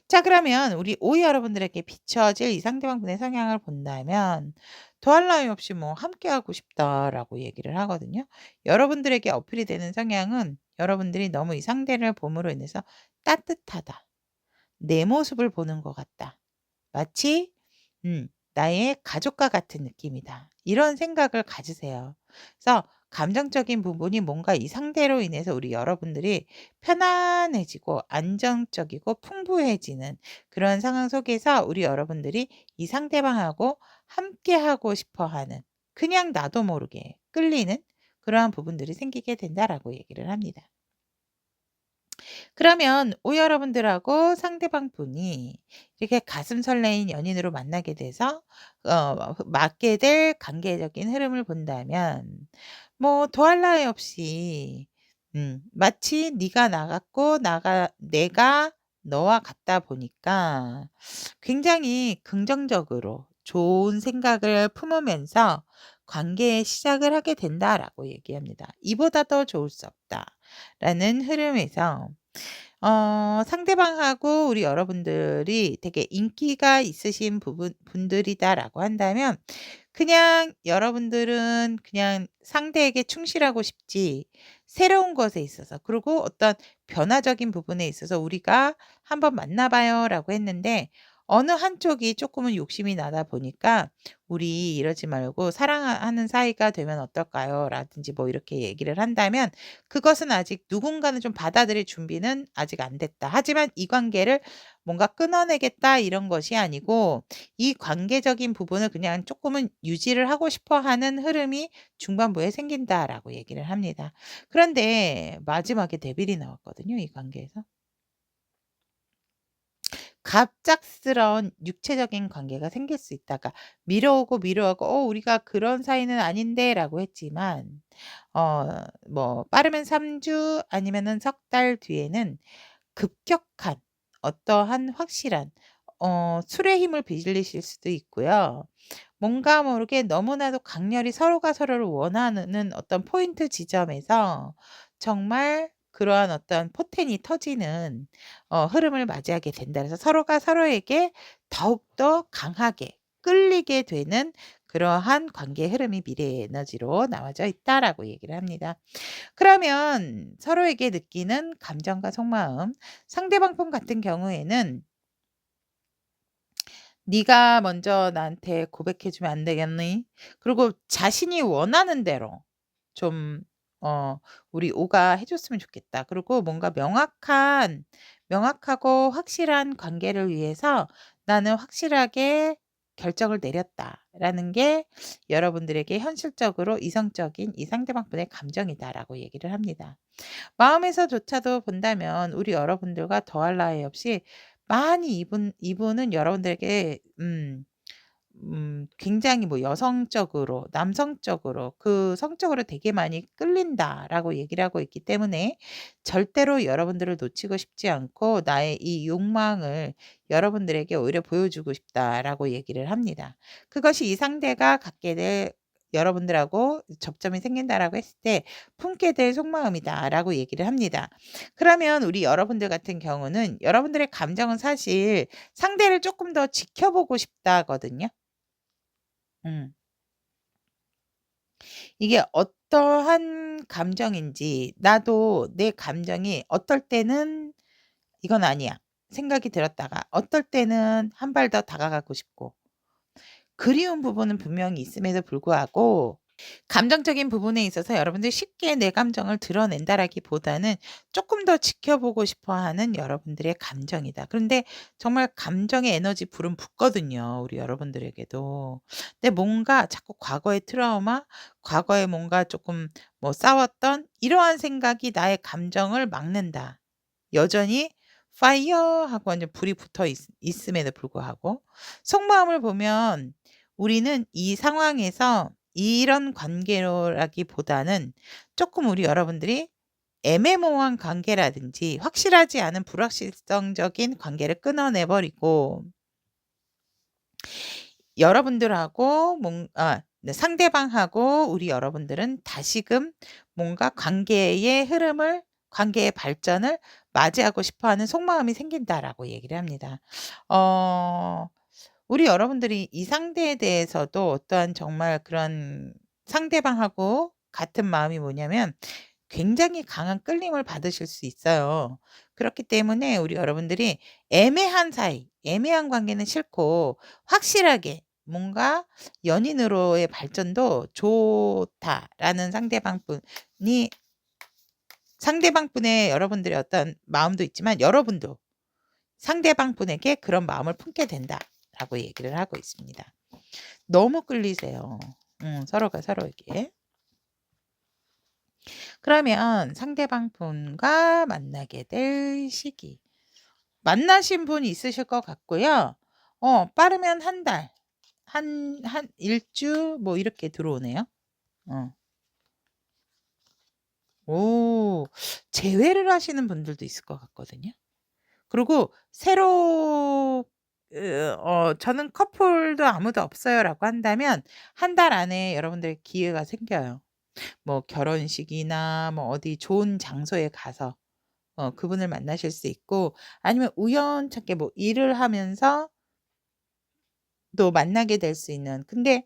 자, 그러면 우리 O 여러분들에게 비춰질 이 상대방분의 성향을 본다면 더할 나위 없이 뭐 함께하고 싶다라고 얘기를 하거든요. 여러분들에게 어필이 되는 성향은 여러분들이 너무 이 상대를 봄으로 인해서 따뜻하다. 내 모습을 보는 것 같다. 마치 나의 가족과 같은 느낌이다. 이런 생각을 가지세요. 그래서 감정적인 부분이 뭔가 이 상대로 인해서 우리 여러분들이 편안해지고 안정적이고 풍부해지는 그런 상황 속에서 우리 여러분들이 이 상대방하고 함께하고 싶어 하는 그냥 나도 모르게 끌리는 그러한 부분들이 생기게 된다라고 얘기를 합니다. 그러면 O 여러분들하고 상대방 분이 이렇게 가슴 설레인 연인으로 만나게 돼서 맞게 될 관계적인 흐름을 본다면 뭐 더할 나위 없이 마치 네가 나 같고 나가 내가 너와 같다 보니까 굉장히 긍정적으로 좋은 생각을 품으면서 관계의 시작을 하게 된다라고 얘기합니다. 이보다 더 좋을 수 없다라는 흐름에서 상대방하고 우리 여러분들이 되게 인기가 있으신 분들이다라고 한다면 그냥 여러분들은 그냥 상대에게 충실하고 싶지 새로운 것에 있어서 그리고 어떤 변화적인 부분에 있어서 우리가 "한번 만나 봐요."라고 했는데 어느 한쪽이 쪼끔은 욕심이 나다 보니까 "우리 이러지 말고 사랑하는 사이가 되면 어떨까요?" 라든지 뭐 이렇게 얘기를 한다면 그것은 아직 누군가는 좀 받아들일 준비는 아직 안 됐다. 하지만 이 관계를 뭔가 끊어내겠다 이런 것이 아니고 이 관계적인 부분을 그냥 쪼끔은 유지를 하고 싶어 하는 흐름이 중반부에 생긴다라고 얘기를 합니다. 그런데 마지막에 데빌이 나왔거든요, 이 관계에서. 갑작스러운 육체적인 관계가 생길 수 있다가 미뤄오고 미뤄오고 우리가 그런 사이는 아닌데."라고 했지만 뭐 빠르면 3주 아니면은 석 달 뒤에는 급격한 어떠한 확실한 술의 힘을 빌리실 수도 있고요. 뭔가 모르게 너무나도 강렬히 서로가 서로를 원하는 어떤 포인트 지점에서 정말 그러한 어떤 포텐이 터지는 흐름을 맞이하게 된다. 그래서 서로가 서로에게 더욱더 강하게 끌리게 되는 그러한 관계의 흐름이 미래의 에너지로 나와져 있다라고 얘기를 합니다. 그러면 서로에게 느끼는 감정과 속마음, 상대방 분 같은 경우에는 "네가 먼저 나한테 고백해 주면 안 되겠니?" 그리고 자신이 원하는 대로 좀 우리 오가 해 줬으면 좋겠다. 그리고 뭔가 명확하고 확실한 관계를 위해서 나는 확실하게 결정을 내렸다라는 게 여러분들에게 현실적으로 이성적인 이 상대방분의 감정이다라고 얘기를 합니다. 마음에서조차도 본다면 우리 여러분들과 더할 나위 없이 많이 이분은 여러분들에게 굉장히 뭐 여성적으로 남성적으로 그 성적으로 되게 많이 끌린다라고 얘기를 하고 있기 때문에 절대로 여러분들을 놓치고 싶지 않고 나의 이 욕망을 여러분들에게 오히려 보여주고 싶다라고 얘기를 합니다. 그것이 이 상대가 갖게 될 여러분들하고 접점이 생긴다라고 했을 때 품게 될 속마음이다라고 얘기를 합니다. 그러면 우리 여러분들 같은 경우는 여러분들의 감정은 사실 상대를 조금 더 지켜보고 싶다거든요. 음. 이게 어떠한 감정인지 나도 내 감정이 어떨 때는 '이건 아니야.' 생각이 들었다가 어떨 때는 한 발 더 다가가고 싶고 그리운 부분은 분명히 있음에도 불구하고 감정적인 부분에 있어서 여러분들이 쉽게 내 감정을 드러낸다라기보다는 조금 더 지켜보고 싶어 하는 여러분들의 감정이다. 그런데 정말 감정의 에너지 불은 붙거든요, 우리 여러분들에게도. 근데 뭔가 자꾸 과거의 트라우마, 과거에 뭔가 조금 뭐 싸웠던 이러한 생각이 나의 감정을 막는다. 여전히 파이어 하고 완전 불이 붙어 있음에도 불구하고 속마음을 보면 우리는 이 상황에서 이런 관계라기보다는 조금 우리 여러분들이 애매모호한 관계라든지 확실하지 않은 불확실성적인 관계를 끊어내 버리고 여러분들하고 네, 상대방하고 우리 여러분들은 다시금 뭔가 관계의 흐름을 관계의 발전을 맞이하고 싶어 하는 속마음이 생긴다라고 얘기를 합니다. 어 우리 여러분들이 이 상대에 대해서도 어떠한 정말 그런 상대방하고 같은 마음이 뭐냐면 굉장히 강한 끌림을 받으실 수 있어요. 그렇기 때문에 우리 여러분들이 애매한 사이, 애매한 관계는 싫고 확실하게 뭔가 '연인으로의 발전도 좋다.'라는 상대방 분의 여러분들의 어떤 마음도 있지만 여러분도 상대방 분에게 그런 마음을 품게 된다라고 얘기를 하고 있습니다. 너무 끌리세요. 서로가 서로에게. 그러면 상대방 분과 만나게 될 시기. 만나신 분이 있으실 것 같고요. 빠르면 한 달, 한 일주 뭐 이렇게 들어오네요. 어. 오. 재회를 하시는 분들도 있을 것 같거든요. 그리고 새로 저는 커플도 아무도 없어요라고 한다면 한 달 안에 여러분들 기회가 생겨요. 뭐 결혼식이나 뭐 어디 좋은 장소에 가서 그분을 만나실 수 있고 아니면 우연찮게 뭐 일을 하면서 또 만나게 될 수 있는 근데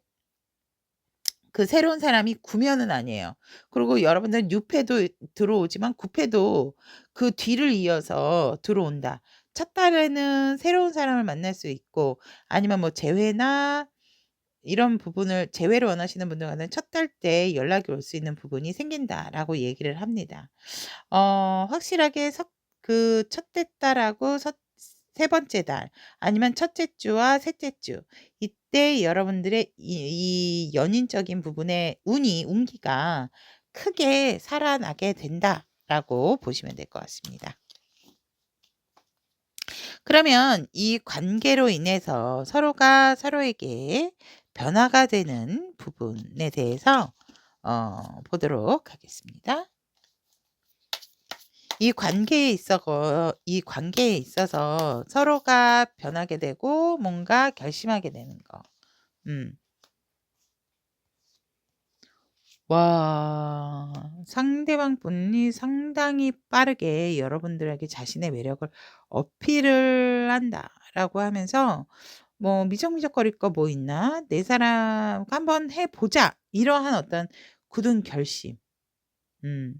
그 새로운 사람이 구면은 아니에요. 그리고 여러분들은 6 회도 들어오지만 9 회도 그 뒤를 이어서 들어온다. 첫 달에는 새로운 사람을 만날 수 있고 아니면 뭐 재회나 이런 부분을 재회를 원하시는 분들 같은 첫 달 때 연락이 올 수 있는 부분이 생긴다라고 얘기를 합니다. 확실하게 그 첫째 달하고 세 번째 달 아니면 첫째 주와 셋째 주 이때 여러분들의 이 연인적인 부분에 운기가 크게 살아나게 된다라고 보시면 될 것 같습니다. 그러면 이 관계로 인해서 서로가 서로에게 변화가 되는 부분에 대해서 보도록 하겠습니다. 이 관계에 있어서 서로가 변하게 되고 뭔가 결심하게 되는 거. 음. 와. 상대방 분이 상당히 빠르게 여러분들에게 자신의 매력을 어필을 한다라고 하면서 뭐 "미적미적거릴 거 뭐 있나? 내 사람 한번 해 보자." 이러한 어떤 굳은 결심. 음.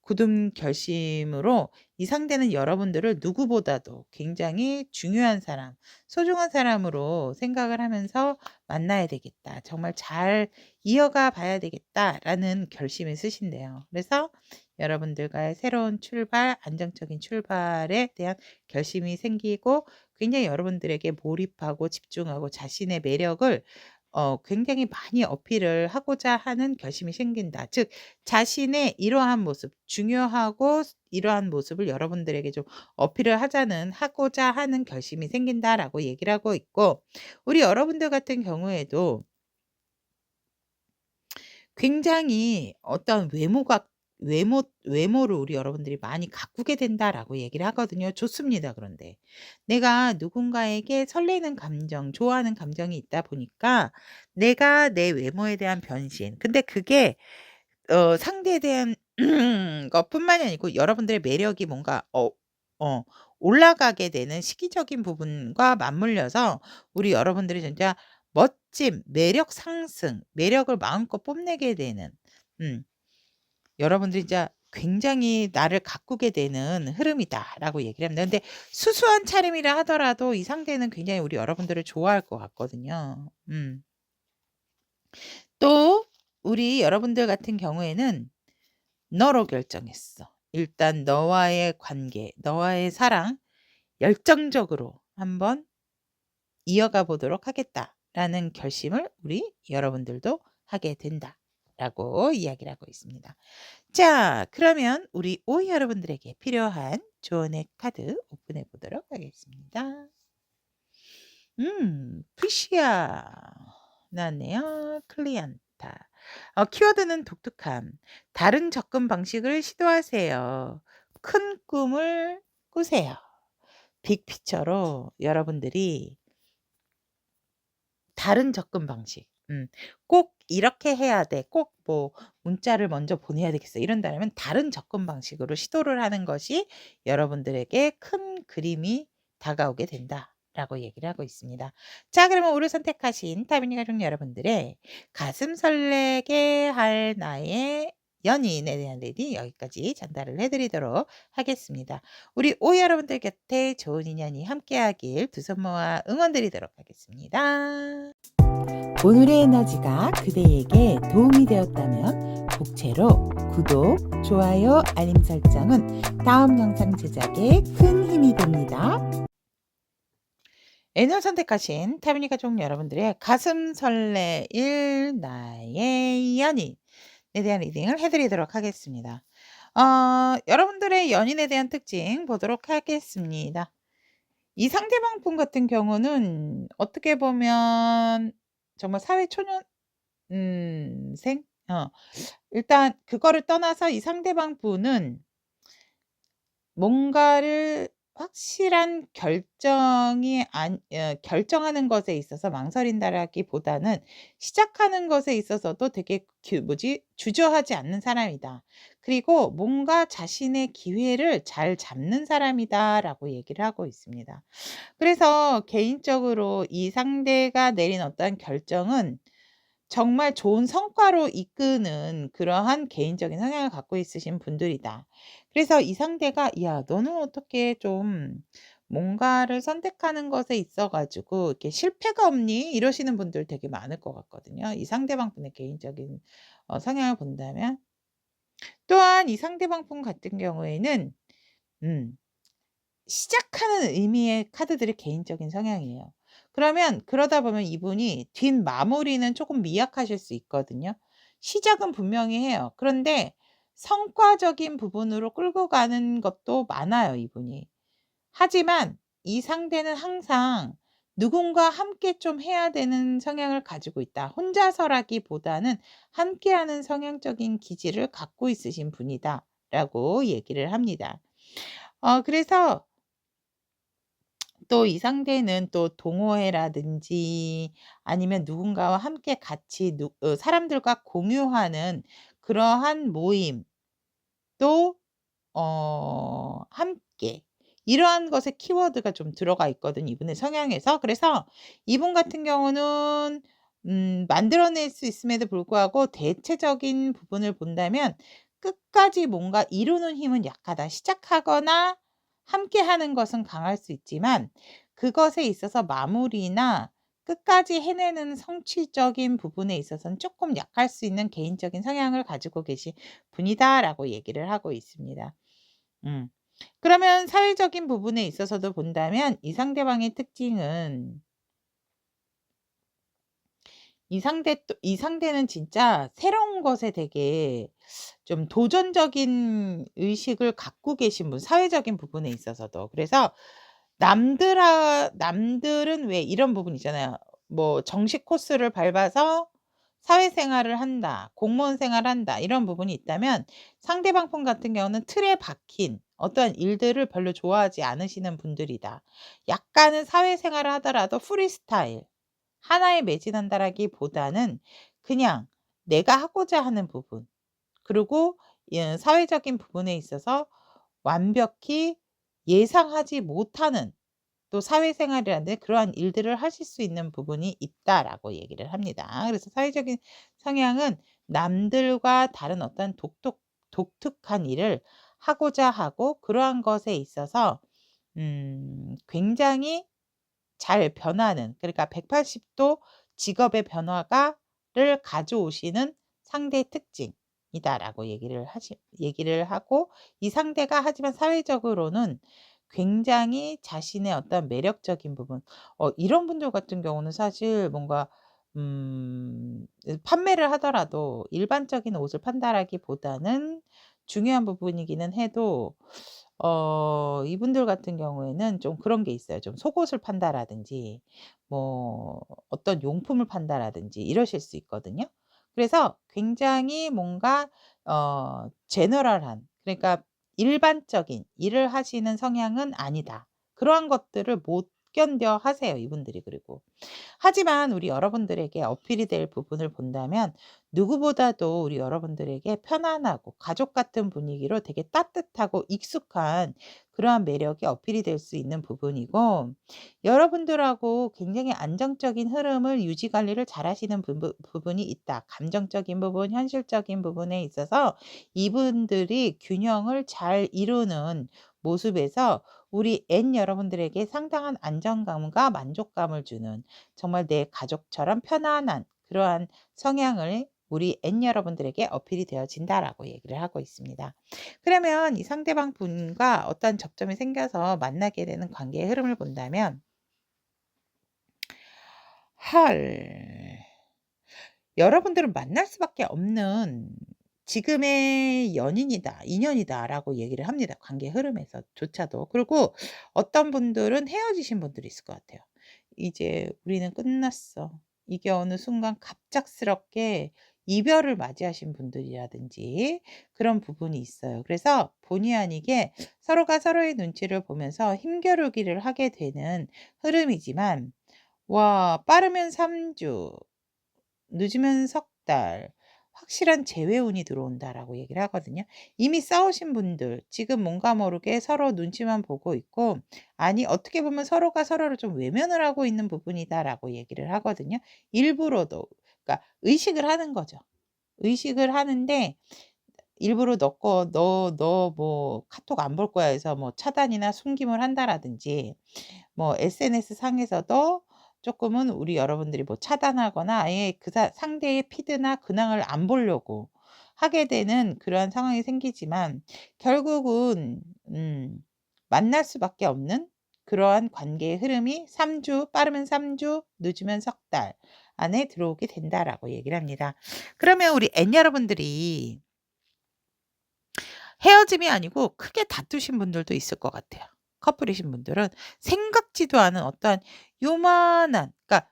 굳은 결심으로 이 상대는 여러분들을 누구보다도 굉장히 중요한 사람, 소중한 사람으로 생각을 하면서 '만나야 되겠다. 정말 잘 이어가 봐야 되겠다.'라는 결심이 있으신대요. 그래서 여러분들과의 새로운 출발, 안정적인 출발에 대한 결심이 생기고 굉장히 여러분들에게 몰입하고 집중하고 자신의 매력을 굉장히 많이 어필을 하고자 하는 결심이 생긴다. 즉 자신의 이러한 모습, 중요하고 이러한 모습을 여러분들에게 좀 어필을 하고자 하는 결심이 생긴다라고 얘기를 하고 있고 우리 여러분들 같은 경우에도 굉장히 어떤 외모를 우리 여러분들이 많이 가꾸게 된다라고 얘기를 하거든요. 좋습니다 그런데. 내가 누군가에게 설레는 감정, 좋아하는 감정이 있다 보니까 내가 내 외모에 대한 변신 근데 그게 상대에 대한 것뿐만이 아니고 여러분들의 매력이 뭔가 어 올라가게 되는 시기적인 부분과 맞물려서 우리 여러분들이 진짜 멋짐, 매력 상승, 매력을 마음껏 뽐내게 되는 음 여러분들이 진짜 굉장히 나를 가꾸게 되는 흐름이다라고 얘기를 합니다. 근데 수수한 차림이라 하더라도 이 상대는 굉장히 우리 여러분들을 좋아할 것 같거든요. 또 우리 여러분들 같은 경우에는 너로 결정했어. 일단 너와의 관계, 너와의 사랑 열정적으로 한번 이어가 보도록 하겠다라는 결심을 우리 여러분들도 하게 된다라고 이야기를 하고 있습니다. 자, 그러면 우리 오이 여러분들에게 필요한 조언의 카드 오픈해 보도록 하겠습니다. 푸시아 나왔네요. 클리안타. 키워드는 독특함. 다른 접근 방식을 시도하세요. 큰 꿈을 꾸세요. 빅피처로 여러분들이 다른 접근 방식. 꼭 이렇게 해야 돼. 꼭 뭐 문자를 먼저 보내야 되겠어. 이런다면 다른 접근 방식으로 시도를 하는 것이 여러분들에게 큰 그림이 다가오게 된다라고 얘기를 하고 있습니다. 자, 그러면 오늘 선택하신 타비니 가족 여러분들의 가슴 설레게 할 나의 연인에 대한 리딩 여기까지 전달을 해드리도록 하겠습니다. 우리 여러분들 곁에 좋은 인연이 함께하길 두 손 모아 응원드리도록 하겠습니다. 오늘의 에너지가 그대에게 도움이 되었다면 복채로 구독, 좋아요, 알림 설정은 다음 영상 제작에 큰 힘이 됩니다. 애널 선택하신 타비니 가족 여러분들의 가슴 설레일 나의 연인에 대한 리딩을 해드리도록 하겠습니다. 여러분들의 연인에 대한 특징 보도록 하겠습니다. 이 상대방 분 같은 경우는 어떻게 보면 정말 사회 초년 생? 일단 그거를 떠나서 이 상대방 분은 뭔가를 확실한 결정하는 것에 있어서 망설인다라기보다는 시작하는 것에 있어서도 되게 주저하지 않는 사람이다. 그리고 뭔가 자신의 기회를 잘 잡는 사람이다라고 얘기를 하고 있습니다. 그래서 개인적으로 이 상대가 내린 어떤 결정은 정말 좋은 성과로 이끄는 그러한 개인적인 성향을 갖고 있으신 분들이다. 그래서 이 상대가 "야, 너는 어떻게 좀 뭔가를 선택하는 것에 있어 가지고 이렇게 실패가 없니?" 이러시는 분들 되게 많을 것 같거든요. 이 상대방 분의 개인적인 성향을 본다면. 또한 이 상대방 분 같은 경우에는 음 시작하는 의미의 카드들이 개인적인 성향이에요. 그러다 보면 이분이 뒷마무리는 조금 미약하실 수 있거든요. 시작은 분명히 해요. 그런데 성과적인 부분으로 끌고 가는 것도 많아요, 이분이. 하지만 이 상대는 항상 누군가 함께 좀 해야 되는 성향을 가지고 있다. 혼자서라기보다는 함께하는 성향적인 기질을 갖고 있으신 분이다라고 얘기를 합니다. 그래서 또 이 상대는 또 동호회라든지 아니면 누군가와 함께 같이 사람들과 공유하는 그러한 모임, 또 함께 이러한 것에 키워드가 좀 들어가 있거든요, 이분의 성향에서. 그래서 이분 같은 경우는 만들어낼 수 있음에도 불구하고 대체적인 부분을 본다면 끝까지 뭔가 이루는 힘은 약하다. 시작하거나 함께하는 것은 강할 수 있지만 그것에 있어서 마무리나 끝까지 해내는 성취적인 부분에 있어서는 조금 약할 수 있는 개인적인 성향을 가지고 계신 분이다라고 얘기를 하고 있습니다. 음. 그러면 사회적인 부분에 있어서도 본다면 이 상대방의 특징은 이 상대는 진짜 새로운 것에 되게 좀 도전적인 의식을 갖고 계신 분, 사회적인 부분에 있어서도. 그래서 남들은 왜 이런 부분 있잖아요. 뭐 정식 코스를 밟아서 사회생활을 한다, 공무원 생활을 한다 이런 부분이 있다면 상대방 분 같은 경우는 틀에 박힌 어떠한 일들을 별로 좋아하지 않으시는 분들이다. 약간은 사회생활을 하더라도 프리스타일 하나에 매진한다라기보다는 그냥 내가 하고자 하는 부분, 그리고 사회적인 부분에 있어서 완벽히 예상하지 못하는 또 사회생활이라는 그러한 일들을 하실 수 있는 부분이 있다라고 얘기를 합니다. 그래서 사회적인 성향은 남들과 다른 어떤 독특한 일을 하고자 하고 그러한 것에 있어서 굉장히 잘 변하는, 그러니까 180도 직업의 변화를 가져오시는 상대의 특징이다라고 얘기를 하고, 이 상대가 하지만 사회적으로는 굉장히 자신의 어떤 매력적인 부분, 이런 분들 같은 경우는 사실 뭔가 판매를 하더라도 일반적인 옷을 판다라기보다는 중요한 부분이기는 해도 이분들 같은 경우에는 좀 그런 게 있어요. 좀 속옷을 판다라든지 뭐 어떤 용품을 판다라든지 이러실 수 있거든요. 그래서 굉장히 뭔가 제너럴한, 그러니까 일반적인 일을 하시는 성향은 아니다. 그러한 것들을 못 견뎌 하세요, 이분들이. 그리고 하지만 우리 여러분들에게 어필이 될 부분을 본다면 누구보다도 우리 여러분들에게 편안하고 가족 같은 분위기로 되게 따뜻하고 익숙한 그러한 매력이 어필이 될 수 있는 부분이고, 여러분들하고 굉장히 안정적인 흐름을 유지 관리를 잘하시는 부분이 있다. 감정적인 부분, 현실적인 부분에 있어서 이분들이 균형을 잘 이루는 모습에서 우리 N 여러분들에게 상당한 안정감과 만족감을 주는, 정말 내 가족처럼 편안한 그러한 성향을 우리 N 여러분들에게 어필이 되어진다라고 얘기를 하고 있습니다. 그러면 이 상대방 분과 어떤 접점이 생겨서 만나게 되는 관계의 흐름을 본다면, 여러분들은 만날 수밖에 없는 지금의 연인이다, 인연이다라고 얘기를 합니다. 관계 흐름에서조차도. 그리고 어떤 분들은 헤어지신 분들이 있을 것 같아요. 이제 우리는 끝났어. 이게 어느 순간 갑작스럽게 이별을 맞이하신 분들이라든지 그런 부분이 있어요. 그래서 본의 아니게 서로가 서로의 눈치를 보면서 힘겨루기를 하게 되는 흐름이지만, 빠르면 3주, 늦으면 석 달, 확실한 재회운이 들어온다라고 얘기를 하거든요. 이미 싸우신 분들 지금 뭔가 모르게 서로 눈치만 보고 있고, 아니 어떻게 보면 서로가 서로를 좀 외면을 하고 있는 부분이다라고 얘기를 하거든요. 일부러도, 그러니까 의식을 하는 거죠. 의식을 하는데 일부러 너 뭐 카톡 안 볼 거야 해서 뭐 차단이나 숨김을 한다라든지, 뭐 SNS 상에서도 조금은 우리 여러분들이 뭐 차단하거나 아예 그 상대의 피드나 근황을 안 보려고 하게 되는 그러한 상황이 생기지만, 결국은 만날 수밖에 없는 그러한 관계의 흐름이 3주, 빠르면 3주, 늦으면 석 달 안에 들어오게 된다라고 얘기를 합니다. 그러면 우리 N 여러분들이 헤어짐이 아니고 크게 다투신 분들도 있을 것 같아요. 커플이신 분들은 생각지도 않은 어떠한 요만한, 그러니까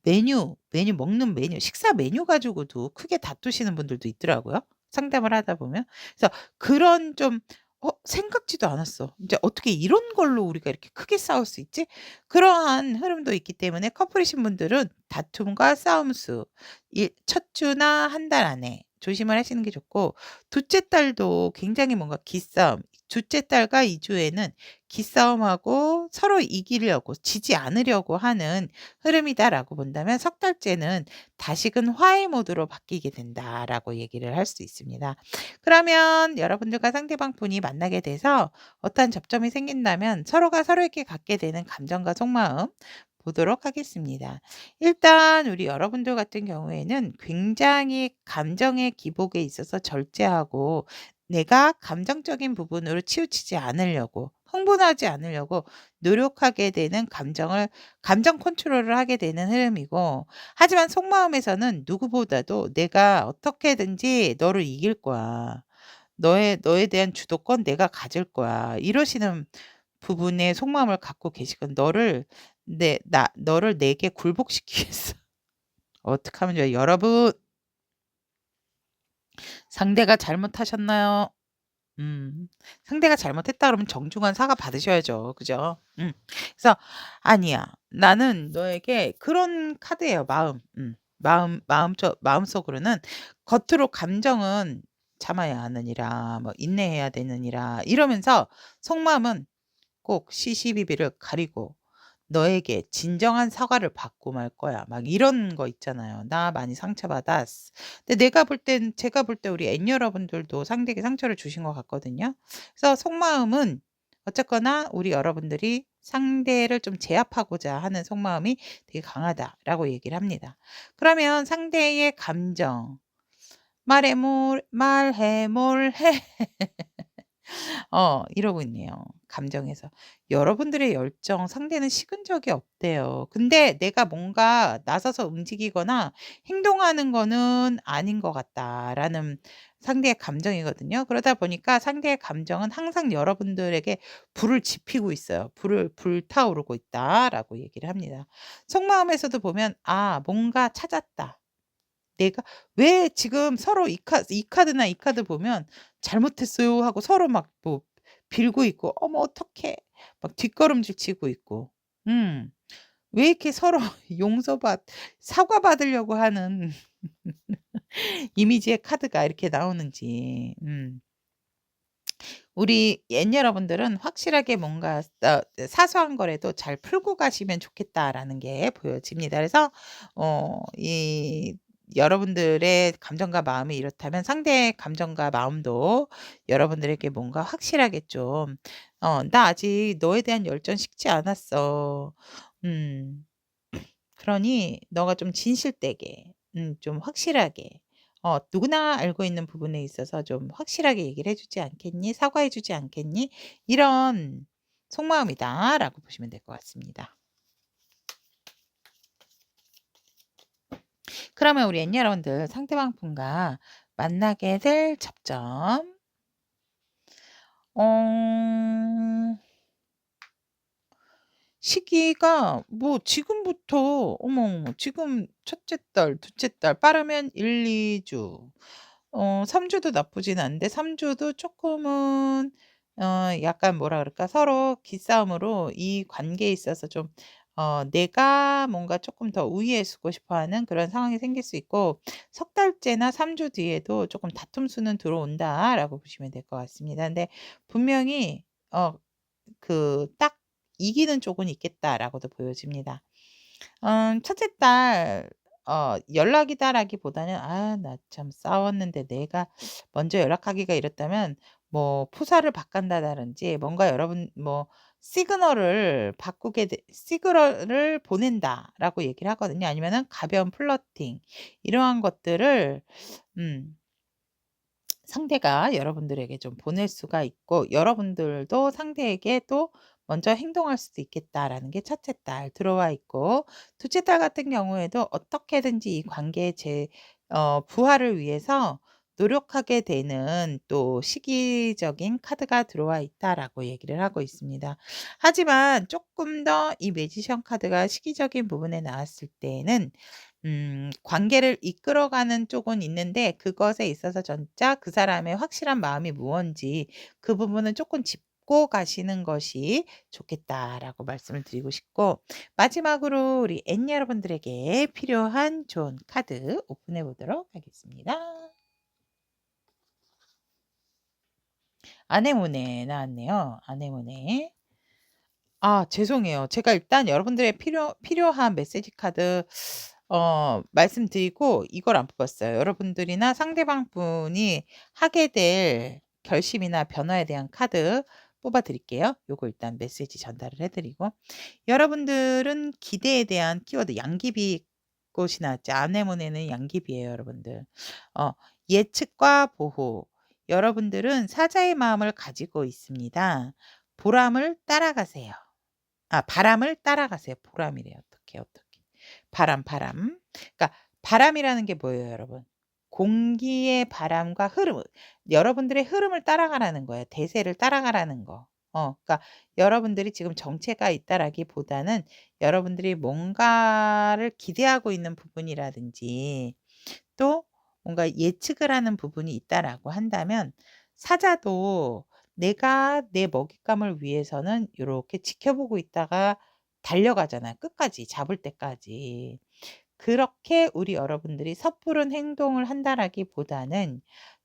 메뉴 먹는 메뉴, 식사 메뉴 가지고도 크게 다투시는 분들도 있더라고요, 상담을 하다 보면. 그래서 그런 좀 생각지도 않았어. 이제 어떻게 이런 걸로 우리가 이렇게 크게 싸울 수 있지?' 그러한 흐름도 있기 때문에 커플이신 분들은 다툼과 싸움 수 첫 주나 한 달 안에 조심을 하시는 게 좋고, 둘째 달도 굉장히 뭔가 기싸움, 둘째 달과 2 주에는 기싸움하고 서로 이기려고, 지지 않으려고 하는 흐름이다라고 본다면, 석 달째는 다시금 화해 모드로 바뀌게 된다라고 얘기를 할 수 있습니다. 그러면 여러분들과 상대방 분이 만나게 돼서 어떠한 접점이 생긴다면 서로가 서로에게 갖게 되는 감정과 속마음 보도록 하겠습니다. 일단 우리 여러분들 같은 경우에는 굉장히 감정의 기복에 있어서 절제하고, 내가 감정적인 부분으로 치우치지 않으려고, 흥분하지 않으려고 노력하게 되는 감정 컨트롤을 하게 되는 흐름이고, 하지만 속마음에서는 누구보다도 '내가 어떻게든지 너를 이길 거야. 너에 대한 주도권 내가 가질 거야.' 이러시는 부분에 속마음을 갖고 계시건, 너를 내게 굴복시키겠어. 어떡하면 좋아요? 여러분, 상대가 잘못하셨나요? 상대가 잘못했다 그러면 정중한 사과 받으셔야죠. 그죠? 그래서 "아니야. 나는 너에게" 그런 카드예요, 마음. 마음속으로는, 겉으로 감정은 "참아야 하느니라. 뭐 인내해야 되느니라." 이러면서 속마음은 꼭 시시비비를 가리고 너에게 진정한 사과를 받고 말 거야. 막 이런 거 있잖아요. "나 많이 상처받았어." 근데 제가 볼 때 우리 N 여러분들도 상대에게 상처를 주신 것 같거든요. 그래서 속마음은 어쨌거나 우리 여러분들이 상대를 좀 제압하고자 하는 속마음이 되게 강하다라고 얘기를 합니다. 그러면 상대의 감정, 말해 뭘 해." 이러고 있네요, 감정에서. 여러분들의 열정, 상대는 식은 적이 없대요. 근데 내가 뭔가 나서서 움직이거나 행동하는 거는 아닌 것 같다라는 상대의 감정이거든요. 그러다 보니까 상대의 감정은 항상 여러분들에게 불을 지피고 있어요. 불타오르고 있다라고 얘기를 합니다. 속마음에서도 보면 '아, 뭔가 찾았다. 내가 왜 지금 서로 이 카드나 이 카드 보면 "잘못했어요." 하고 서로 막 뭐 빌고 있고, "어머 어떡해." 막 뒷걸음질 치고 있고. 음. 왜 이렇게 서로 사과받으려고 하는 이미지의 카드가 이렇게 나오는지. 우리 옛 여러분들은 확실하게 뭔가 사소한 거라도 잘 풀고 가시면 좋겠다라는 게 보여집니다. 그래서 이 여러분들의 감정과 마음이 이렇다면 상대의 감정과 마음도 여러분들에게 뭔가 확실하게 좀 "나 아직 너에 대한 열정 식지 않았어. 음. 그러니 너가 좀 진실되게 좀 확실하게 누구나 알고 있는 부분에 있어서 좀 확실하게 얘기를 해 주지 않겠니? 사과해 주지 않겠니?" 이런 속마음이다라고 보시면 될 것 같습니다. 그러면 우리 옛 여러분들 상대방 분과 만나게 될 접점. 어 시기가 뭐 지금부터 어머 지금 첫째 달, 둘째 달 빠르면 1-2 주 3 주도 나쁘진 않은데 3 주도 쪼끔은 약간 뭐라 그럴까 서로 기싸움으로 이 관계에 있어서 좀 내가 뭔가 쪼끔 더 우위에 서고 싶어 하는 그런 상황이 생길 수 있고 '석 달째나 3주 뒤에도 쪼끔 다툼 수는 들어온다.'라고 보시면 될 것 같습니다. 근데 분명히 딱 이기는 쪽은 있겠다라고도 보여집니다. 첫째 달 연락이다라기보다는 '아 나 참 싸웠는데 내가 먼저 연락하기가 이랬다면 뭐 푸사를 바꾼다든지 뭔가 여러분 뭐 시그널을 보낸다.'라고 얘기를 하거든요. 아니면은 가벼운 플러팅 이러한 것들을 음 상대가 여러분들에게 좀 보낼 수가 있고 여러분들도 상대에게 또 먼저 행동할 수도 있겠다라는 게 첫째 달 들어와 있고 둘째 달 같은 경우에도 어떻게든지 이 관계의 부활을 위해서 노력하게 되는 또 시기적인 카드가 들어와 있다라고 얘기를 하고 있습니다. 하지만 조금 더 이 매지션 카드가 시기적인 부분에 나왔을 때에는 관계를 이끌어가는 쪽은 있는데 그것에 있어서 진짜 그 사람의 확실한 마음이 무언지 그 부분은 조금 짚고 가시는 것이 좋겠다라고 말씀을 드리고 싶고 마지막으로 우리 N 여러분들에게 필요한 좋은 카드 오픈해 보도록 하겠습니다. 아네모네 나왔네요. 아네모네. 아 죄송해요. 제가 일단 여러분들의 필요한 메시지 카드 말씀드리고 이걸 안 뽑았어요. 여러분들이나 상대방 분이 하게 될 결심이나 변화에 대한 카드 뽑아 드릴게요. 요거 일단 메시지 전달을 해 드리고 여러분들은 기대에 대한 키워드 양귀비 꽃이 나왔죠. 아네모네는 양귀비예요 여러분들. 어 예측과 보호. 여러분들은 사자의 마음을 가지고 있습니다. 보람을 따라가세요. 바람을 따라가세요. 보람이래요. 어떻게. 바람. 그러니까 바람이라는 게 뭐예요, 여러분? 공기의 바람과 흐름. 여러분들의 흐름을 따라가라는 거예요. 대세를 따라가라는 거. 그러니까 여러분들이 지금 정체가 있다라기보다는 여러분들이 뭔가를 기대하고 있는 부분이라든지 또 뭔가 예측을 하는 부분이 있다라고 한다면 사자도 내가 내 먹잇감을 위해서는 요렇게 지켜보고 있다가 달려가잖아요, 끝까지 잡을 때까지. 그렇게 우리 여러분들이 섣부른 행동을 한다라기보다는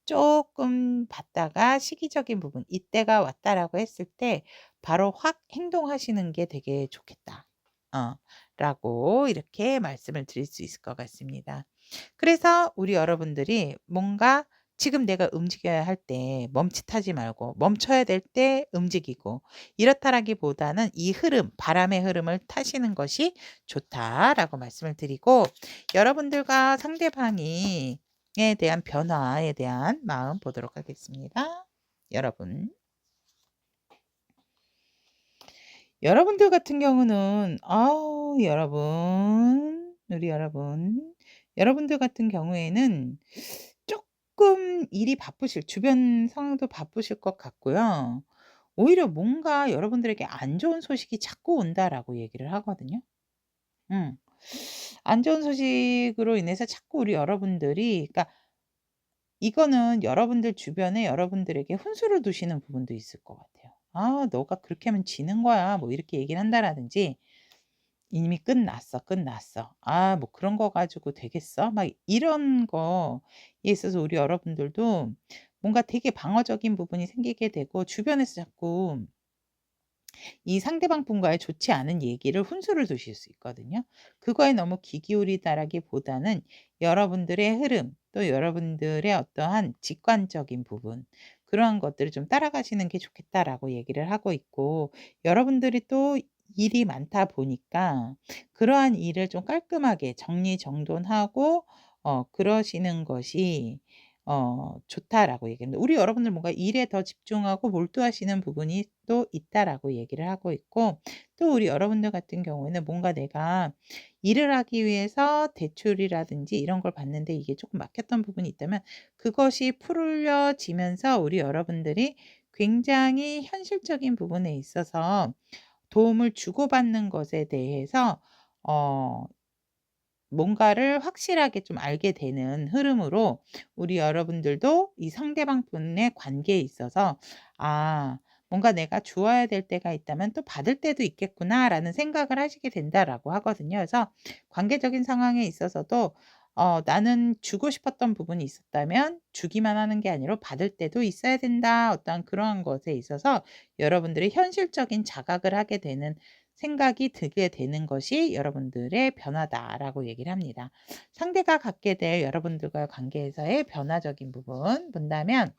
쪼끔 봤다가 시기적인 부분 '이때가 왔다.'라고 했을 때 바로 확 행동하시는 게 되게 좋겠다. 라고 이렇게 말씀을 드릴 수 있을 것 같습니다. 그래서 우리 여러분들이 뭔가 지금 내가 움직여야 할 때 멈칫하지 말고 멈춰야 될 때 움직이고 이렇다라기보다는 이 흐름, 바람의 흐름을 타시는 것이 좋다라고 말씀을 드리고 여러분들과 상대방이 에 대한 변화에 대한 마음 보도록 하겠습니다. 여러분. 여러분들 같은 경우는 아우 우리 여러분들 같은 경우에는 조금 일이 바쁘실 주변 상황도 바쁘실 것 같고요. 오히려 뭔가 여러분들에게 "안 좋은 소식이 자꾸 온다."라고 얘기를 하거든요. 음. 안 좋은 소식으로 인해서 자꾸 우리 여러분들이 그러니까 이거는 여러분들 주변에 여러분들에게 훈수를 두시는 부분도 있을 것 같아요. "아 너가 그렇게 하면 지는 거야." 뭐 이렇게 얘기를 한다라든지 "이미 끝났어, 끝났어. 아 뭐 그런 거 가지고 되겠어?" 막 이런 거에 있어서 우리 여러분들도 뭔가 되게 방어적인 부분이 생기게 되고 주변에서 자꾸 이 상대방 분과의 좋지 않은 얘기를 훈수를 두실 수 있거든요. 그거에 너무 귀 기울이다라기보다는 여러분들의 흐름 또 여러분들의 어떠한 직관적인 부분 그러한 것들을 좀 따라가시는 게 좋겠다라고 얘기를 하고 있고 여러분들이 또 일이 많다 보니까 그러한 일을 좀 깔끔하게 정리정돈하고 그러시는 것이 좋다라고 얘기합니다. 우리 여러분들 뭔가 일에 더 집중하고 몰두하시는 부분이 또 있다라고 얘기를 하고 있고 또 우리 여러분들 같은 경우에는 뭔가 내가 일을 하기 위해서 대출이라든지 이런 걸 받는데 이게 조금 막혔던 부분이 있다면 그것이 풀려지면서 우리 여러분들이 굉장히 현실적인 부분에 있어서 도움을 주고받는 것에 대해서 어 뭔가를 확실하게 좀 알게 되는 흐름으로 우리 여러분들도 이 상대방 분의 관계에 있어서 '아 뭔가 내가 주어야 될 때가 있다면 또 받을 때도 있겠구나.'라는 생각을 하시게 된다라고 하거든요. 그래서 관계적인 상황에 있어서도 나는 주고 싶었던 부분이 있었다면 주기만 하는 게 아니라 받을 때도 있어야 된다. 어떠한 그러한 것에 있어서 여러분들이 현실적인 자각을 하게 되는 생각이 들게 되는 것이 여러분들의 변화다라고 얘기를 합니다. 상대가 갖게 될 여러분들과의 관계에서의 변화적인 부분 본다면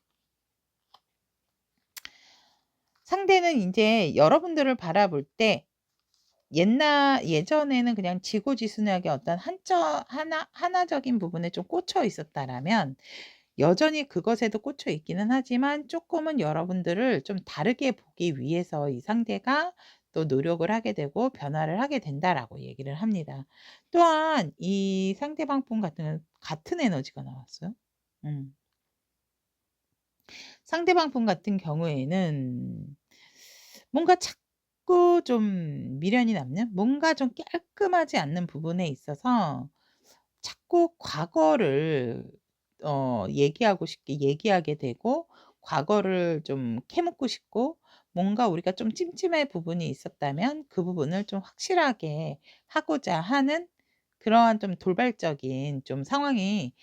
상대는 인제 여러분들을 바라볼 때 예전에는 그냥 지고지순하게 어떤 한저 하나적인 부분에 좀 꽂혀 있었다라면 여전히 그것에도 꽂혀 있기는 하지만 쪼끔은 여러분들을 좀 다르게 보기 위해서 이 상대가 또 노력을 하게 되고 변화를 하게 된다라고 얘기를 합니다. 또한 이 상대방 분 같은 에너지가 나왔어요. 음. 상대방 분 같은 경우에는 뭔가 자꾸 좀 미련이 남는 뭔가 좀 깔끔하지 않는 부분에 있어서 자꾸 과거를 얘기하고 싶게 얘기하게 되고 과거를 좀 캐묻고 싶고 뭔가 우리가 좀 찜찜해 부분이 있었다면 그 부분을 좀 확실하게 하고자 하는 그러한 좀 돌발적인 좀 상황이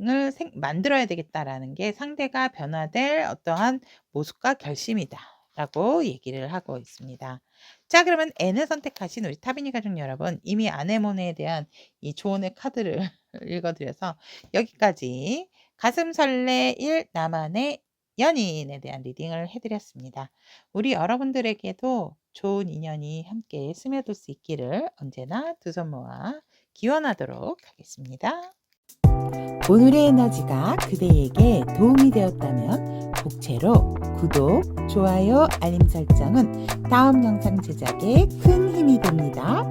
을 만들어야 되겠다라는 게 상대가 변화될 어떠한 모습과 결심이다라고 얘기를 하고 있습니다. 자 그러면 N을 선택하신 우리 타비니 가족 여러분 이미 아네모네에 대한 이 조언의 카드를 읽어 드려서 여기까지 가슴 설레 1 나만의 연인에 대한 리딩을 해 드렸습니다. 우리 여러분들에게도 좋은 인연이 함께 스며들 수 있기를 언제나 두 손 모아 기원하도록 하겠습니다. 오늘의 에너지가 그대에게 도움이 되었다면 복채로 구독, 좋아요, 알림 설정은 다음 영상 제작에 큰 힘이 됩니다.